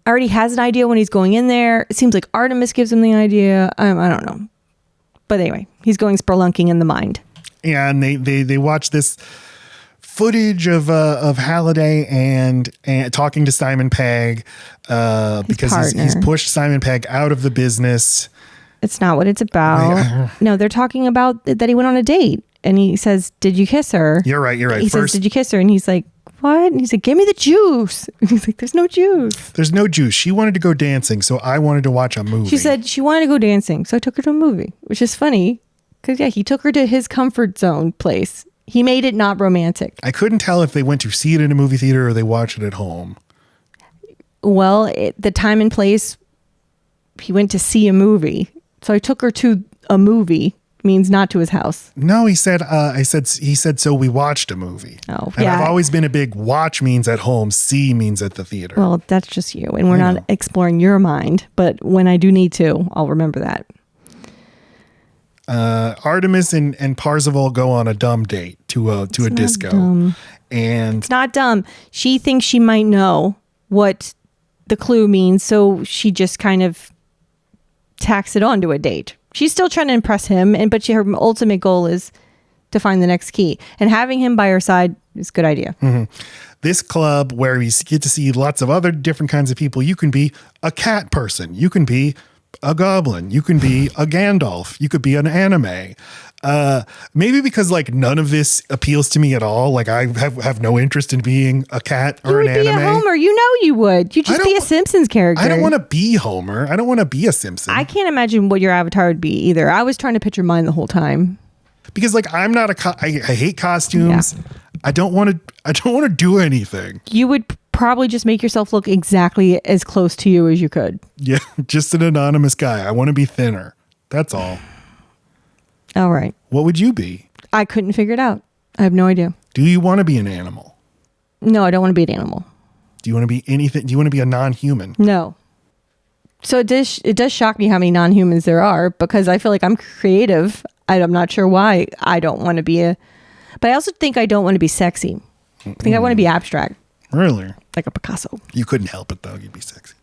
already has an idea when he's going in there. It seems like Artemis gives him the idea. I don't know. But anyway, he's going spelunking in the mind. And they watch this footage of Halliday and talking to Simon Pegg because he's pushed Simon Pegg out of the business. It's not what it's about. No, they're talking about that he went on a date, and he says, "Did you kiss her?" You're right. He says, "Did you kiss her?" And he's like, "What?" And he's like, "Give me the juice." And he's like, "There's no juice." There's no juice. She wanted to go dancing, so I wanted to watch a movie. She said she wanted to go dancing, so I took her to a movie, which is funny. Because, yeah, he took her to his comfort zone place. He made it not romantic. I couldn't tell if they went to see it in a movie theater or they watched it at home. Well, the time and place, he went to see a movie. So I took her to a movie, means not to his house. No, he said, so we watched a movie. Oh, and yeah. I've always been a big watch means at home, see means at the theater. Well, that's just you. And we're not exploring your mind. But when I do need to, I'll remember that. Artemis and Parzival go on a dumb date to a disco. Dumb. And it's not dumb. She thinks she might know what the clue means, so she just kind of tacks it on to a date. She's still trying to impress him, but her ultimate goal is to find the next key. And having him by her side is a good idea. Mm-hmm. This club where you get to see lots of other different kinds of people. You can be a cat person. You can be a goblin. You can be a Gandalf. You could be an anime. Maybe because like none of this appeals to me at all. Like I have no interest in being a cat or an anime. You would be a Homer. You know you would. You'd just be a Simpsons character. I don't want to be Homer. I don't want to be a Simpson. I can't imagine what your avatar would be either. I was trying to picture mine the whole time. Because like I'm not I hate costumes. Yeah. I don't want to do anything. You would probably just make yourself look exactly as close to you as you could. Yeah, just an anonymous guy. I want to be thinner. That's all. All right. What would you be? I couldn't figure it out. I have no idea. Do you want to be an animal? No, I don't want to be an animal. Do you want to be anything? Do you want to be a non-human? No. So it does shock me how many non-humans there are, because I feel like I'm creative. I'm not sure why I don't want to be but I also think I don't want to be sexy. I think I want to be abstract. Really? Like a Picasso. You couldn't help it though. You'd be sexy.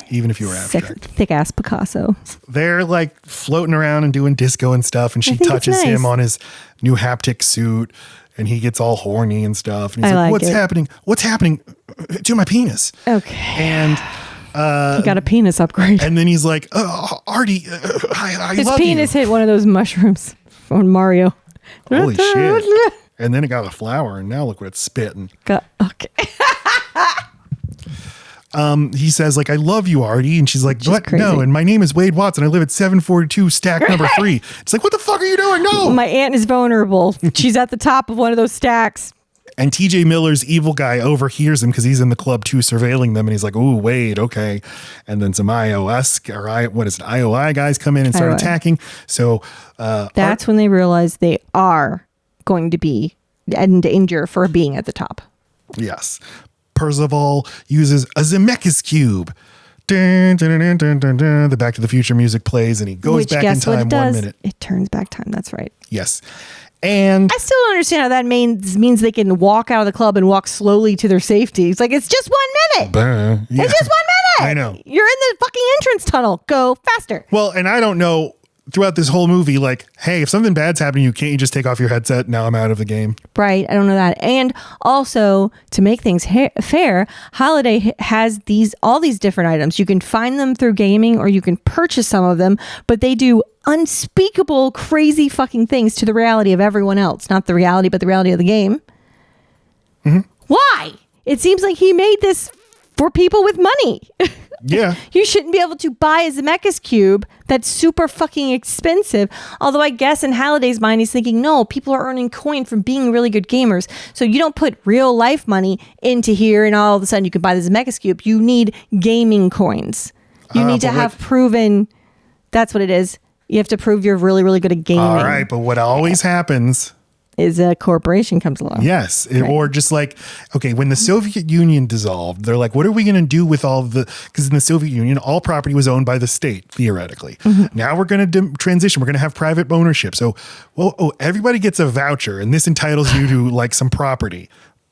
Even if you were abstract. Thick ass Picasso. They're like floating around and doing disco and stuff. And she touches him on his new haptic suit and he gets all horny and stuff. And he's like, what's happening? What's happening to my penis? Okay. And he got a penis upgrade. And then he's like, Artie, I his love you. His penis hit one of those mushrooms on Mario. Holy shit. And then it got a flower, and now look what it's spitting. Okay. He says, like, I love you, Artie. And she's like, She's what? crazy. No, and my name is Wade Watson. I live at 742 stack number 3. It's like, what the fuck are you doing? No. My aunt is vulnerable. She's at the top of one of those stacks. And TJ Miller's evil guy overhears him because he's in the club too, surveilling them. And he's like, ooh, Wade, okay. And then some IOI guys come in and start attacking. So that's when they realize they are going to be in danger for being at the top. Yes. Percival uses a Zemeckis cube. Dun, dun, dun, dun, dun, dun. The Back to the Future music plays and he goes back in time 1 minute. It turns back time. That's right. Yes. And I still don't understand how that means they can walk out of the club and walk slowly to their safety. It's like, it's just 1 minute. Yeah. It's just 1 minute. I know. You're in the fucking entrance tunnel. Go faster. Well, and I don't know throughout this whole movie, like, hey, if something bad's happening, can't you just take off your headset? Now I'm out of the game. Right. I don't know that. And also, to make things fair, Holiday has all these different items. You can find them through gaming or you can purchase some of them, but they do unspeakable, crazy fucking things to the reality of everyone else. Not the reality, but the reality of the game. Mm-hmm. Why? It seems like he made this for people with money. Yeah. You shouldn't be able to buy a Zemeckis cube that's super fucking expensive. Although I guess in Halliday's mind, he's thinking, no, people are earning coin from being really good gamers. So you don't put real life money into here and all of a sudden you can buy the Zemeckis cube. You need gaming coins. You need to have proven, that's what it is. You have to prove you're really, really good at gaming. All right. But what always happens is a corporation comes along. Yes. Or just like, okay, when the Soviet Union dissolved, they're like, what are we going to do with all because in the Soviet Union, all property was owned by the state, theoretically. Mm-hmm. Now we're going to transition. We're going to have private ownership. So, everybody gets a voucher and this entitles you to like some property.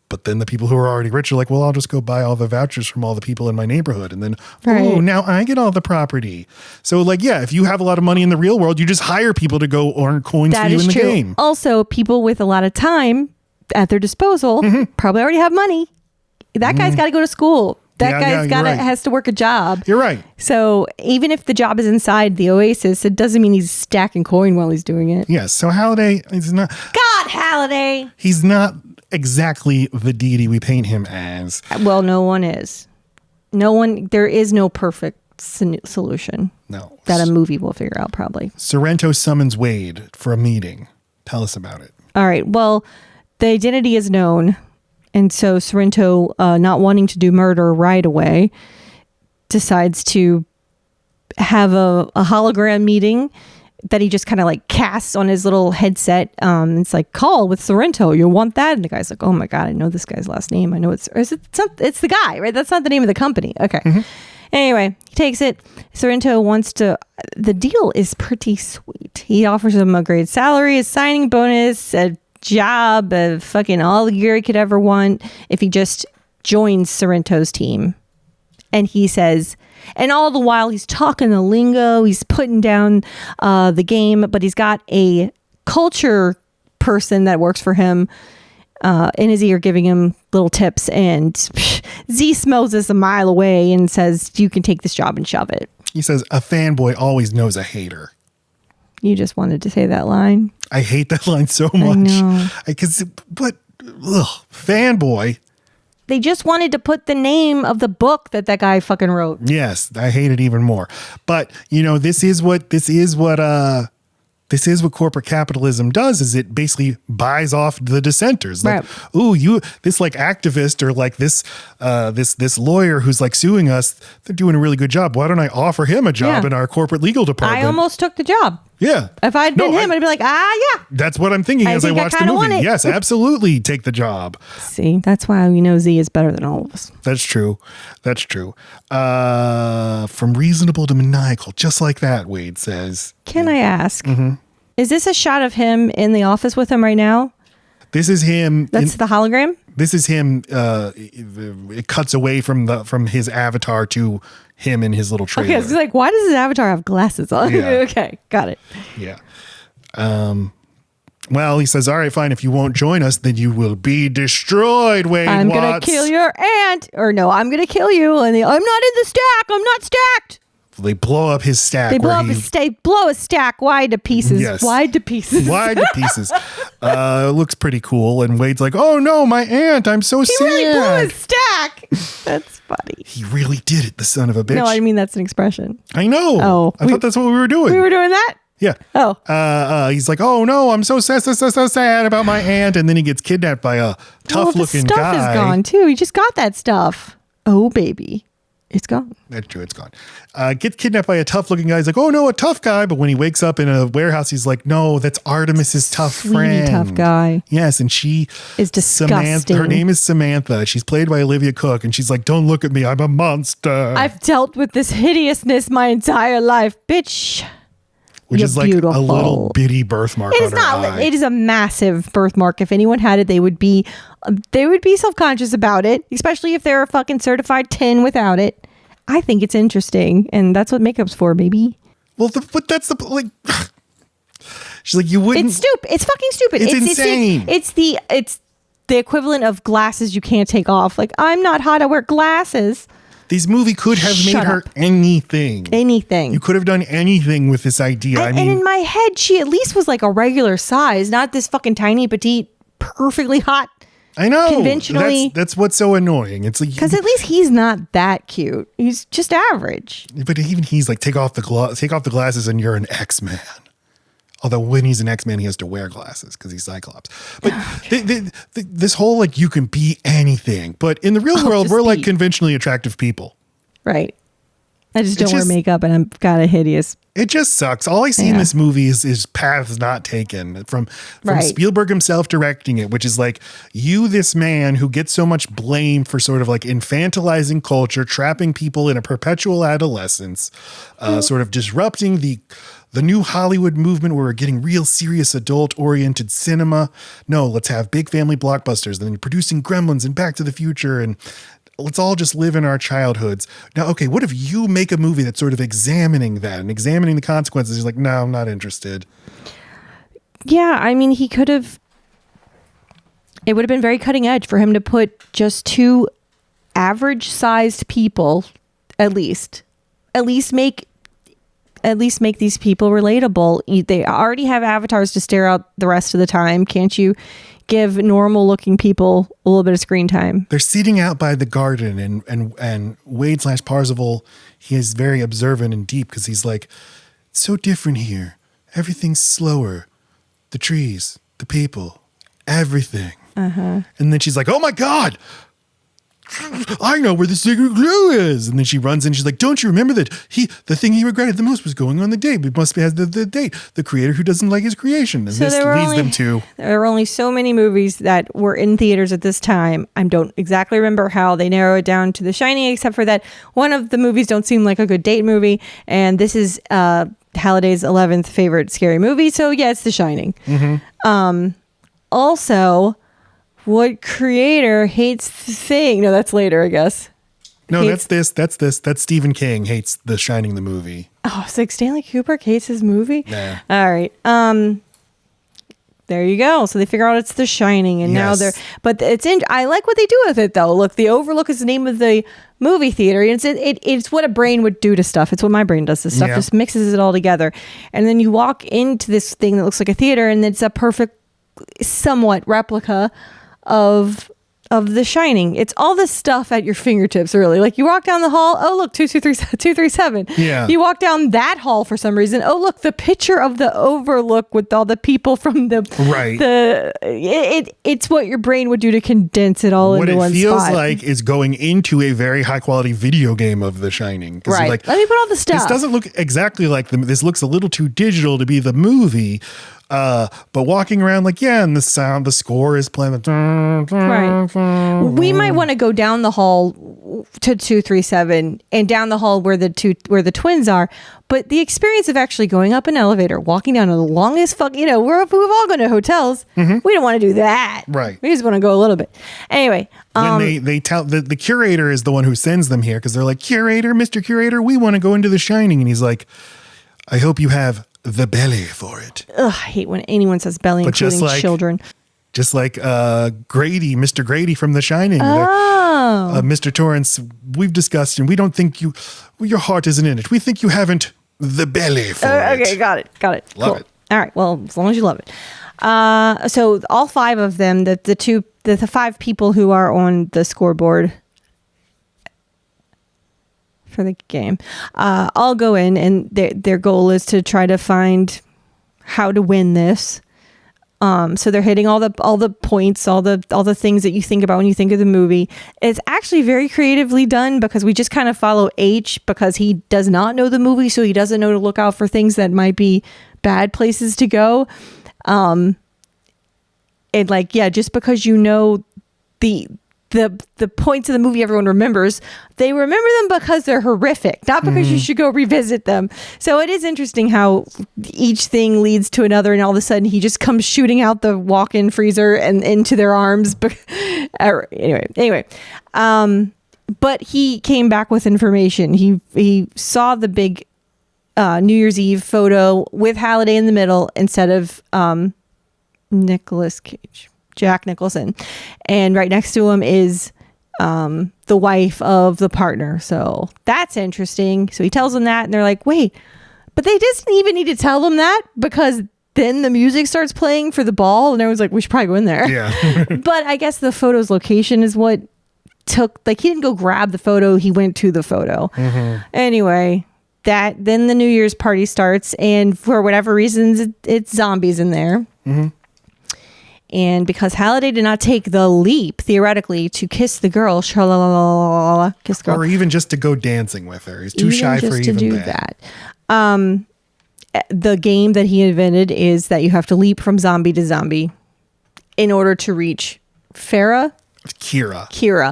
But then the people who are already rich are like, well, I'll just go buy all the vouchers from all the people in my neighborhood. And then, now I get all the property. So like, yeah, if you have a lot of money in the real world, you just hire people to go earn coins for you in the game. Also, people with a lot of time at their disposal probably already have money. That guy's got to go to school. That guy's has to work a job. You're right. So even if the job is inside the Oasis, it doesn't mean he's stacking coin while he's doing it. Yes. So Halliday is not. God, Halliday. He's not exactly the deity we paint him as. Well, no one is. There is no perfect solution. No. That a movie will figure out probably. Sorrento summons Wade for a meeting. Tell us about it. All right. Well, the identity is known. And so Sorrento, not wanting to do murder right away, decides to have a hologram meeting that he just kind of like casts on his little headset. It's like, call with Sorrento. You want that? And the guy's like, oh my God, I know this guy's last name. I know it's the guy, right? That's not the name of the company. Okay. Mm-hmm. Anyway, he takes it. Sorrento the deal is pretty sweet. He offers him a great salary, a signing bonus, a job, of fucking all the gear he could ever want if he just joins Sorrento's team. And he says, and all the while he's talking the lingo, he's putting down the game, but he's got a culture person that works for him in his ear giving him little tips, and Z smells this a mile away and says, you can take this job and shove it. He says, a fanboy always knows a hater. You just wanted to say that line. I hate that line so much. I know. Fanboy. They just wanted to put the name of the book that guy fucking wrote. Yes, I hate it even more. But this is what corporate capitalism does, is it basically buys off the dissenters. Like, right. Ooh, this like activist or like this lawyer who's like suing us, they're doing a really good job. Why don't I offer him a job in our corporate legal department? I almost took the job. Yeah. If I'd been him, I'd be like, yeah. That's what I'm thinking as I watch the movie. Yes, absolutely. Take the job. See, that's why we know Z is better than all of us. That's true. From reasonable to maniacal, just like that, Wade says. Can I ask, is this a shot of him in the office with him right now? This is him. That's the hologram? This is him. It cuts away from his avatar to him in his little trailer. Okay, it's like, why does his avatar have glasses on? Yeah. Okay, got it. Yeah. Well, he says, all right, fine. If you won't join us, then you will be destroyed, Wade I'm going to kill your aunt. Or no, I'm going to kill you. And I'm not in the stack. I'm not stacked. They blow up his stack. They blow a stack wide to pieces. Yes. Wide to pieces. Looks pretty cool. And Wade's like, oh no, my aunt. I'm so sad. He really blew his stack. That's funny. He really did it, the son of a bitch. No, I mean, that's an expression. I know. Oh. I thought that's what we were doing. We were doing that? Yeah. Oh. He's like, oh no, I'm so sad about my aunt. And then he gets kidnapped by a tough-looking guy. The stuff is gone too. He just got that stuff. Oh, baby. It's gone. That's true. It's gone. Gets kidnapped by a tough-looking guy. He's like, oh, no, a tough guy. But when he wakes up in a warehouse, he's like, no, that's Artemis's tough friend. Tough guy. Yes, and she is disgusting. Her name is Samantha. She's played by Olivia Cook, and she's like, don't look at me. I'm a monster. I've dealt with this hideousness my entire life, bitch. Which is like beautiful. A little bitty birthmark on her eye. It is a massive birthmark. If anyone had it, they would be self-conscious about it, especially if they're a fucking certified 10 without it. I think it's interesting, and that's what makeup's for, baby. Well, but that's the like. She's like, you wouldn't. It's stupid. It's fucking stupid. It's insane. It's the equivalent of glasses you can't take off. Like, I'm not hot. I wear glasses. This movie could have made her anything. Anything. You could have done anything with this idea. And in my head, she at least was like a regular size, not this fucking tiny, petite, perfectly hot. I know. Conventionally. That's what's so annoying. It's like, because at least he's not that cute. He's just average. But even he's like, take off the glasses and you're an X-Man. Although when he's an X-Man, he has to wear glasses because he's Cyclops. But this whole, like, you can be anything. But in the real world, we're like conventionally attractive people. Right. I just don't wear makeup and I'm kind of hideous. It just sucks. All I see in this movie is paths not taken from Spielberg himself directing it, which is like, this man who gets so much blame for sort of like infantilizing culture, trapping people in a perpetual adolescence, sort of disrupting the new Hollywood movement where we're getting real serious adult-oriented cinema. No, let's have big family blockbusters. Then you're producing Gremlins and Back to the Future, and let's all just live in our childhoods. Now, okay, what if you make a movie that's sort of examining that and examining the consequences? He's like, no, I'm not interested. Yeah, I mean, he could have... It would have been very cutting edge for him to put just two average-sized people, at least make these people relatable. They already have avatars to stare out the rest of the time. Can't you give normal looking people a little bit of screen time? They're sitting out by the garden and Wade / Parzival, he is very observant and deep because he's like, it's so different here. Everything's slower. The trees, the people, everything. And then she's like, oh my God, I know where the secret glue is. And then she runs in. She's like, don't you remember that the thing he regretted the most was going on the date? It must be the date. The creator who doesn't like his creation. And so this leads them to... There were only so many movies that were in theaters at this time. I don't exactly remember how they narrow it down to The Shining, except for that one of the movies don't seem like a good date movie. And this is Halliday's 11th favorite scary movie. So yeah, it's The Shining. Also... What creator hates the thing? No, that's later, I guess. No, that's this. That's Stephen King hates The Shining, the movie. Oh, it's like Stanley Kubrick hates his movie? Nah. All right. There you go. So they figure out it's The Shining, and now they're... But I like what they do with it, though. Look, the Overlook is the name of the movie theater. It's what a brain would do to stuff. It's what my brain does to stuff. Just mixes it all together. And then you walk into this thing that looks like a theater, and it's a perfect, somewhat replica of The Shining. It's all this stuff at your fingertips, really. Like, you walk down the hall, oh look, 237. Yeah. You walk down that hall for some reason, oh look, the picture of the Overlook with all the people from the it's what your brain would do to condense it all into one spot. What it feels like is going into a very high quality video game of The Shining. Right. Like, let me put all the stuff. This doesn't look exactly like this looks a little too digital to be the movie. But walking around and the score is playing. Right. We might want to go down the hall to 237 and down the hall where the twins are. But the experience of actually going up an elevator, walking down the longest we've all gone to hotels. We don't want to do that. Right. We just want to go a little bit. Anyway. When they tell the curator is the one who sends them here because they're like, Curator, Mr. Curator, we want to go into The Shining. And he's like, I hope you have the belly for it. Ugh, I hate when anyone says belly, including children. Just like Grady, Mr. Grady from The Shining. Mr. Torrance, we've discussed, and we don't think your heart isn't in it. We think you haven't the belly for it. Okay, got it. Love it. All right, well, as long as you love it. So all five of them, the five people who are on the scoreboard for the game, all go in, and their goal is to try to find how to win this. So they're hitting all the points, all the things that you think about when you think of the movie. It's actually very creatively done because we just kind of follow H because he does not know the movie, so he doesn't know to look out for things that might be bad places to go. And just because you know the points of the movie everyone remembers, they remember them because they're horrific, not because you should go revisit them. So it is interesting how each thing leads to another, and all of a sudden he just comes shooting out the walk-in freezer and into their arms. Anyway. But he came back with information. He saw the big New Year's Eve photo with Halliday in the middle instead of Nicolas Cage, Jack Nicholson. And right next to him is the wife of the partner. So that's interesting. So he tells them that and they're like, wait, but they didn't even need to tell them that because then the music starts playing for the ball and everyone's like, we should probably go in there. Yeah. But I guess the photo's location is what took, like, he didn't go grab the photo, he went to the photo. Anyway, then the New Year's party starts, and for whatever reasons it's zombies in there. And because Halliday did not take the leap theoretically to kiss the girl, kiss the girl, or even just to go dancing with her, he's too shy for even to do that. The game that he invented is that you have to leap from zombie to zombie in order to reach Kira,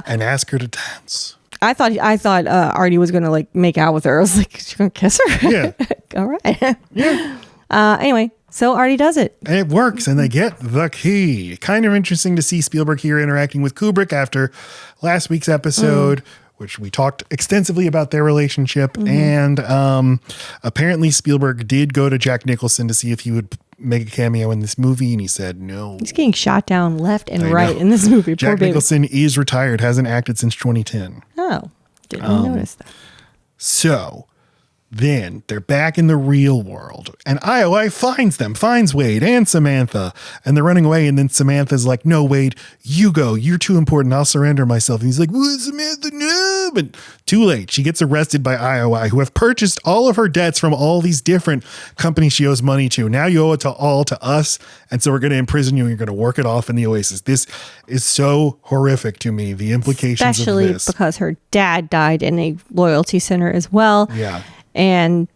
and ask her to dance. I thought Artie was gonna like make out with her. I was like, she's gonna kiss her. Yeah. All right. Yeah. Anyway, so Artie does it, and it works, and they get the key. Kind of interesting to see Spielberg here interacting with Kubrick after last week's episode, which we talked extensively about their relationship. And apparently Spielberg did go to Jack Nicholson to see if he would make a cameo in this movie, and he said no. He's getting shot down left and right in this movie. Jack Nicholson is retired, hasn't acted since 2010. Oh, didn't notice that. So then they're back in the real world, and IOI finds Wade and Samantha, and they're running away. And then Samantha's like, no, Wade, you go. You're too important. I'll surrender myself. And he's like, well, Samantha, no. But too late. She gets arrested by IOI, who have purchased all of her debts from all these different companies she owes money to. Now you owe it all to us. And so we're going to imprison you, and you're going to work it off in the Oasis. This is so horrific to me, the implications especially of this. Because her dad died in a loyalty center as well. Yeah. And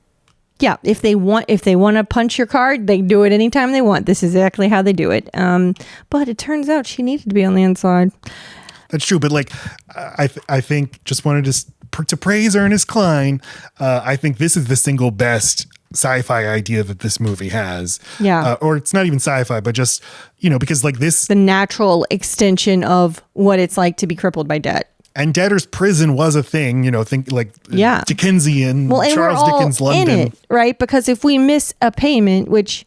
yeah, if they want to punch your card, they do it anytime they want. This is exactly how they do it. But it turns out she needed to be on the inside. That's true. But like, I think just wanted to praise Ernest Cline. I think this is the single best sci-fi idea that this movie has. Yeah. Or it's not even sci-fi, but just, because like this. The natural extension of what it's like to be crippled by debt. And debtor's prison was a thing, think like Dickensian, and Charles Dickens, London. In it, right? Because if we miss a payment, which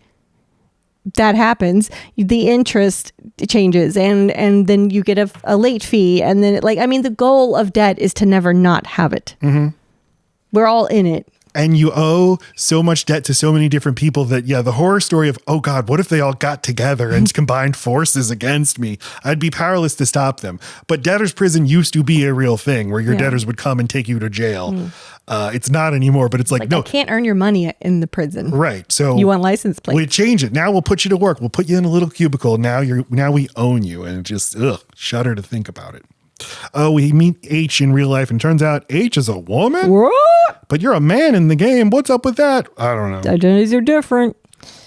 that happens, the interest changes and then you get a late fee. And then the goal of debt is to never not have it. We're all in it. And you owe so much debt to so many different people that, the horror story of, oh God, what if they all got together and combined forces against me? I'd be powerless to stop them. But debtor's prison used to be a real thing where your debtors would come and take you to jail. It's not anymore, but it's like no. I can't earn your money in the prison. Right. So you want license plate. We change it. Now we'll put you to work. We'll put you in a little cubicle. Now we own you. And it just, shudder to think about it. We meet H in real life, and turns out H is a woman. What? But you're a man in the game. What's up with that? I don't know. Identities are different.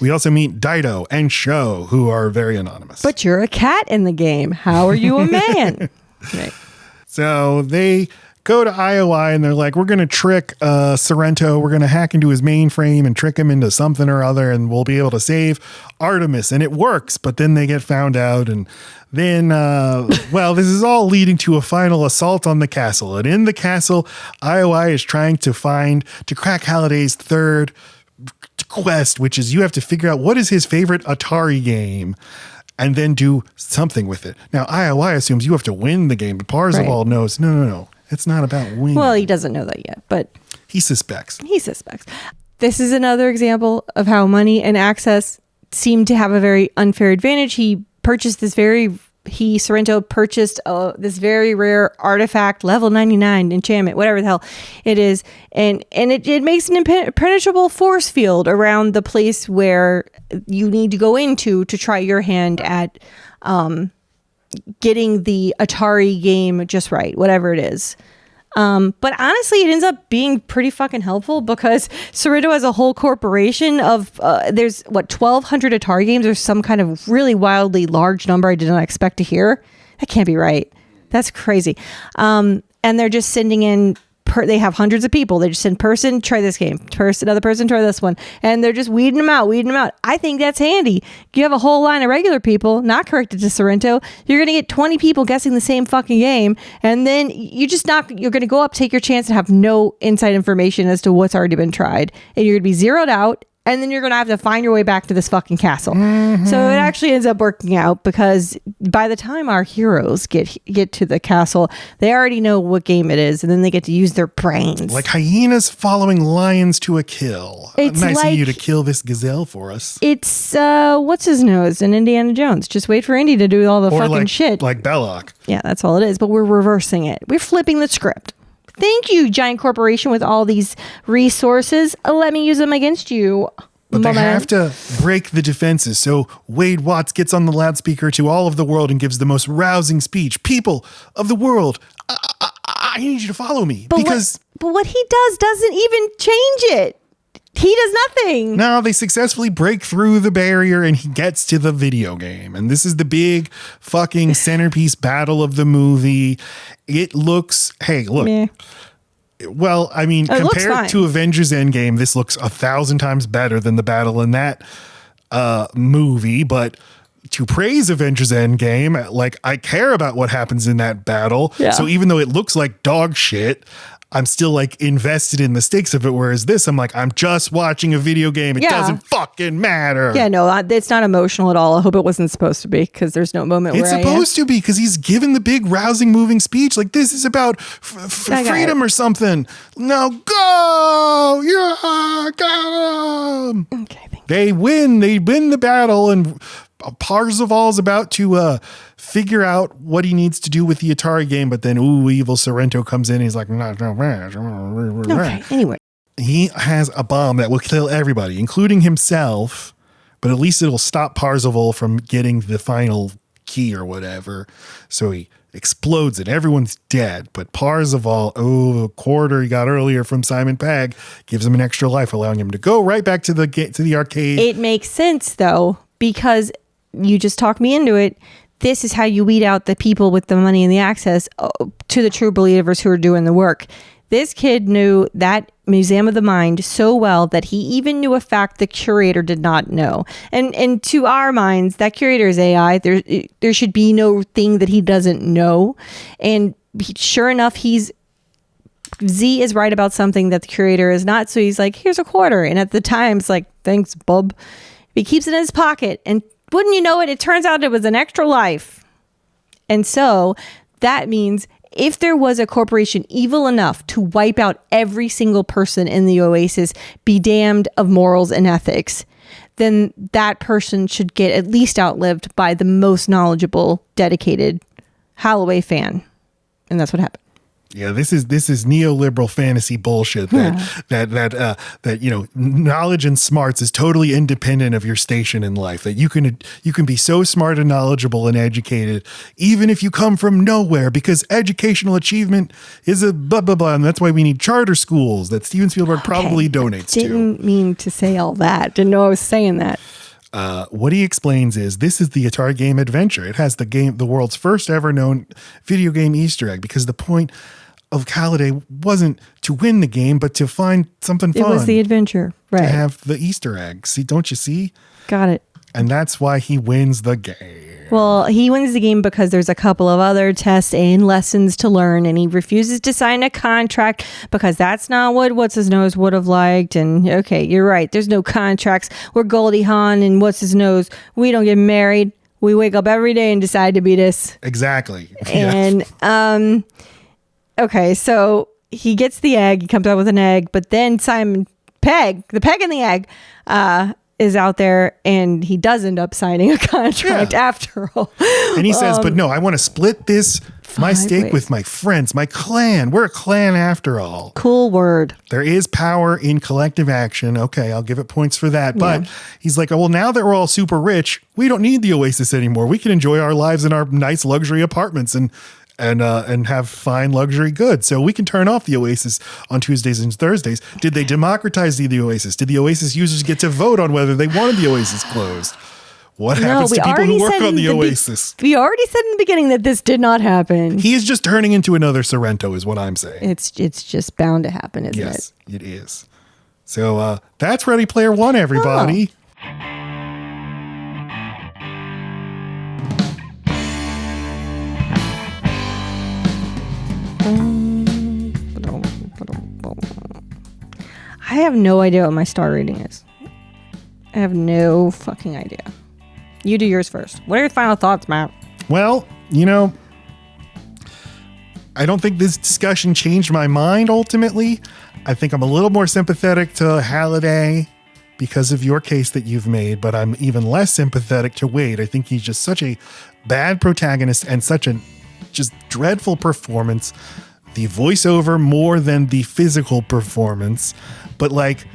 We also meet Dido and Sho, who are very anonymous. But you're a cat in the game. How are you a man? Right. So they go to IOI and they're like, we're going to trick Sorrento. We're going to hack into his mainframe and trick him into something or other, and we'll be able to save Artemis. And it works, but then they get found out. And then, this is all leading to a final assault on the castle. And in the castle, IOI is trying to crack Halliday's third quest, which is you have to figure out what is his favorite Atari game and then do something with it. Now, IOI assumes you have to win the game, but Parzival knows, no. It's not about winning. Well, he doesn't know that yet, but he suspects. This is another example of how money and access seem to have a very unfair advantage. Sorrento purchased this very rare artifact, level 99 enchantment, whatever the hell it is. And it makes an impenetrable force field around the place where you need to go into to try your hand at getting the Atari game just right, whatever it is. But honestly, it ends up being pretty fucking helpful because Sorrento has a whole corporation of, there's 1,200 Atari games or some kind of really wildly large number I did not expect to hear. That can't be right. That's crazy. And they're just sending in they have hundreds of people. They just send person, try this game, another person, try this one. And they're just weeding them out. I think that's handy. You have a whole line of regular people, not corrected to Sorrento. You're going to get 20 people guessing the same fucking game. And then you're going to go up, take your chance, and have no inside information as to what's already been tried. And you're going to be zeroed out. And then you're going to have to find your way back to this fucking castle. Mm-hmm. So it actually ends up working out because by the time our heroes get to the castle, they already know what game it is. And then they get to use their brains. Like hyenas following lions to a kill. It's nice like, of you to kill this gazelle for us. It's, what's his nose in Indiana Jones? Just wait for Indy to do all the fucking shit. Like Belloc. Yeah, that's all it is. But we're reversing it. We're flipping the script. Thank you, giant corporation with all these resources. Let me use them against you. But they have to break the defenses. So Wade Watts gets on the loudspeaker to all of the world and gives the most rousing speech. People of the world, I need you to follow me. But what he does doesn't even change it. He does nothing. No, they successfully break through the barrier and he gets to the video game. And this is the big fucking centerpiece battle of the movie. It looks, hey, look. Meh. Well, I mean, compared to Avengers Endgame, this looks 1,000 times better than the battle in that movie. But to praise Avengers Endgame, like, I care about what happens in that battle. Yeah. So even though it looks like dog shit, I'm still like invested in the stakes of it. Whereas this, I'm like, I'm just watching a video game. It doesn't fucking matter. Yeah, no, it's not emotional at all. I hope it wasn't supposed to be because there's no moment it's where supposed to be because he's given the big rousing moving speech. Like this is about freedom or something. Now go. Yeah, go. Okay. They win the battle and Parzival's about to figure out what he needs to do with the Atari game, but then evil Sorrento comes in and he's like, okay, anyway. He has a bomb that will kill everybody, including himself, but at least it'll stop Parzival from getting the final key or whatever. So he explodes it. Everyone's dead, but Parzival, a quarter he got earlier from Simon Pegg, gives him an extra life, allowing him to go right back to the arcade. It makes sense though, because you just talked me into it. This is how you weed out the people with the money and the access to the true believers who are doing the work. This kid knew that Museum of the Mind so well that he even knew a fact the curator did not know. And to our minds, that curator is AI. There should be no thing that he doesn't know. And sure enough, Z is right about something that the curator is not. So he's like, here's a quarter. And at the time, it's like, thanks, bub. He keeps it in his pocket. And wouldn't you know it, it turns out it was an extra life. And so that means if there was a corporation evil enough to wipe out every single person in the Oasis, be damned of morals and ethics, then that person should get at least outlived by the most knowledgeable, dedicated Holloway fan. And that's what happened. Yeah, this is neoliberal fantasy bullshit that knowledge and smarts is totally independent of your station in life. That you can be so smart and knowledgeable and educated even if you come from nowhere, because educational achievement is a blah blah blah, and that's why we need charter schools that Steven Spielberg probably donates to. Didn't mean to say all that. Didn't know I was saying that. What he explains is this is the Atari game Adventure. It has the world's first ever known video game Easter egg, because the point of Halliday wasn't to win the game, but to find something fun. It was the adventure, right? To have the Easter egg. See, don't you see? Got it. And that's why he wins the game. Well, he wins the game because there's a couple of other tests and lessons to learn, and he refuses to sign a contract because that's not what What's-His-Nose would have liked. And okay, you're right. There's no contracts. We're Goldie Hawn and What's-His-Nose. We don't get married. We wake up every day and decide to be this. Exactly. And, okay, so he gets the egg. He comes out with an egg, but then Simon Pegg, the peg in the egg, is out there, and he does end up signing a contract after all. And he says, but no, I want to split my stake with my friends, my clan. We're a clan after all. Cool word. There is power in collective action. Okay, I'll give it points for that. But he's like, oh, well, now that we're all super rich, we don't need the Oasis anymore. We can enjoy our lives in our nice luxury apartments and have fine luxury goods. So we can turn off the Oasis on Tuesdays and Thursdays. Did they democratize the Oasis? Did the Oasis users get to vote on whether they wanted the Oasis closed? What happens to people who work on the Oasis? We already said in the beginning that this did not happen. He is just turning into another Sorrento, is what I'm saying. It's just bound to happen, isn't it? Yes, it is. So that's Ready Player One, everybody. I have no idea what my star rating is. I have no fucking idea. You do yours first. What are your final thoughts, Matt? Well, I don't think this discussion changed my mind ultimately. I think I'm a little more sympathetic to Halliday because of your case that you've made, but I'm even less sympathetic to Wade. I think he's just such a bad protagonist and such a just dreadful performance. The voiceover more than the physical performance, but like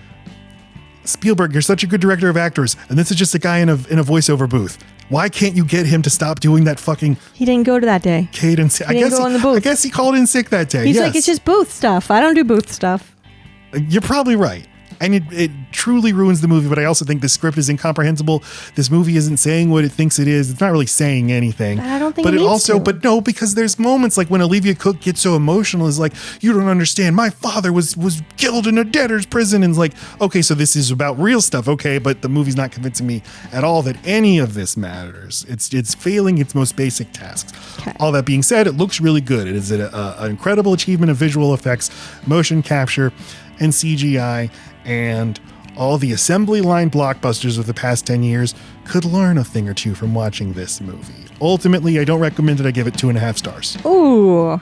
Spielberg, you're such a good director of actors, and this is just a guy in a voiceover booth. Why can't you get him to stop doing that fucking? He didn't go to that day. Cadence. He didn't go in the booth. I guess he called in sick that day. He's yes. like, it's just booth stuff. I don't do booth stuff. You're probably right. And it truly ruins the movie, but I also think the script is incomprehensible. This movie isn't saying what it thinks it is. It's not really saying anything. I don't think but it needs to. But no, because there's moments like when Olivia Cook gets so emotional, is like, you don't understand. My father was killed in a debtor's prison. And it's like, okay, so this is about real stuff. Okay, but the movie's not convincing me at all that any of this matters. It's failing its most basic tasks. Okay. All that being said, it looks really good. It is an incredible achievement of visual effects, motion capture, and CGI, and all the assembly line blockbusters of the past 10 years could learn a thing or two from watching this movie. Ultimately, I don't recommend it. I give it 2.5 stars. Ooh. Ugh,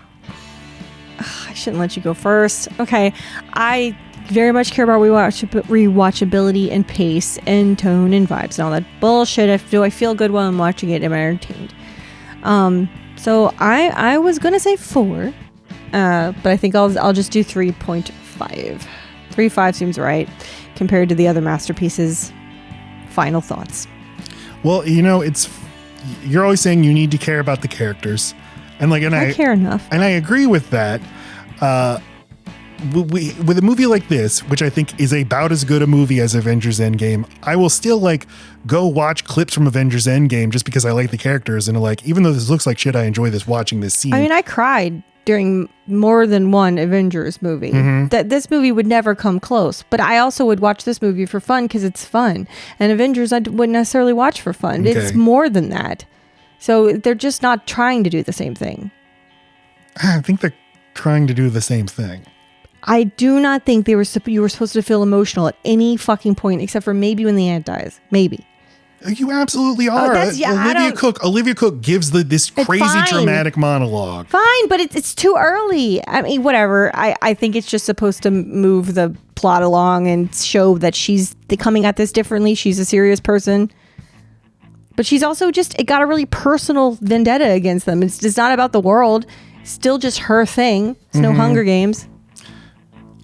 I shouldn't let you go first. Okay. I very much care about rewatchability and pace and tone and vibes and all that bullshit. Do I feel good while I'm watching it? Am I entertained? So I was going to say 4, but I think I'll just do 3.5. 3.5 seems right compared to the other masterpieces. Final thoughts. Well, you're always saying you need to care about the characters, and I care enough, and I agree with that. With a movie like this, which I think is about as good a movie as Avengers Endgame, I will still go watch clips from Avengers Endgame just because I like the characters, and even though this looks like shit, I enjoy watching this scene. I mean, I cried during more than one Avengers movie. Mm-hmm. That this movie would never come close, but I also would watch this movie for fun because it's fun. And Avengers I wouldn't necessarily watch for fun. Okay. It's more than that. So they're just not trying to do the same thing. I think they're trying to do the same thing. I do not think you were supposed to feel emotional at any fucking point except for maybe when the aunt dies. Maybe. You absolutely are. Olivia Cook gives this crazy dramatic monologue. Fine, but it's too early. I mean, whatever. I think it's just supposed to move the plot along and show that she's coming at this differently. She's a serious person. But she's also it got a really personal vendetta against them. It's not about the world. It's still just her thing. It's no Hunger Games.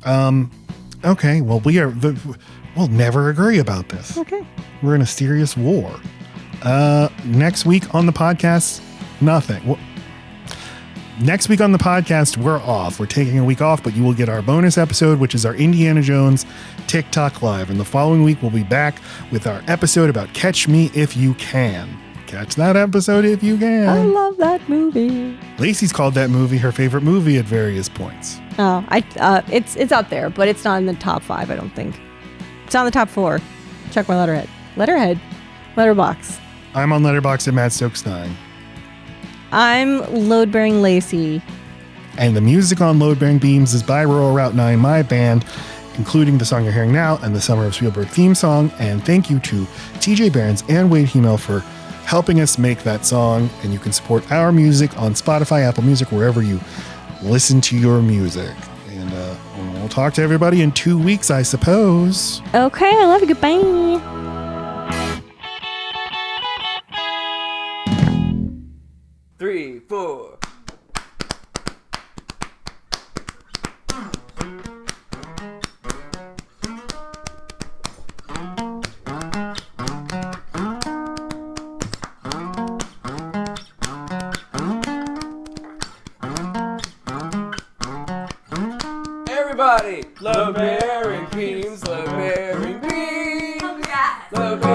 Okay, well, we'll never agree about this. Okay. We're in a serious war. Next week on the podcast, nothing. Next week on the podcast, we're off. We're taking a week off, but you will get our bonus episode, which is our Indiana Jones TikTok Live. And the following week, we'll be back with our episode about Catch Me If You Can. Catch that episode if you can. I love that movie. Lacey's called that movie her favorite movie at various points. Oh, it's up there, but it's not in the top 5, I don't think. It's on the top 4. Check my letterhead. Letterbox. I'm on Letterboxd at Matt Stokes 9. I'm Load-Bearing Laci. And the music on Load-Bearing Beams is by Rural Route 9, my band, including the song you're hearing now and the Summer of Spielberg theme song. And thank you to TJ Behrens and Wade Hemel for helping us make that song. And you can support our music on Spotify, Apple Music, wherever you listen to your music. And we'll talk to everybody in 2 weeks, I suppose. Okay, I love you. Goodbye. Three, four. Everybody, love bearing beams, love bearing beams, love bearing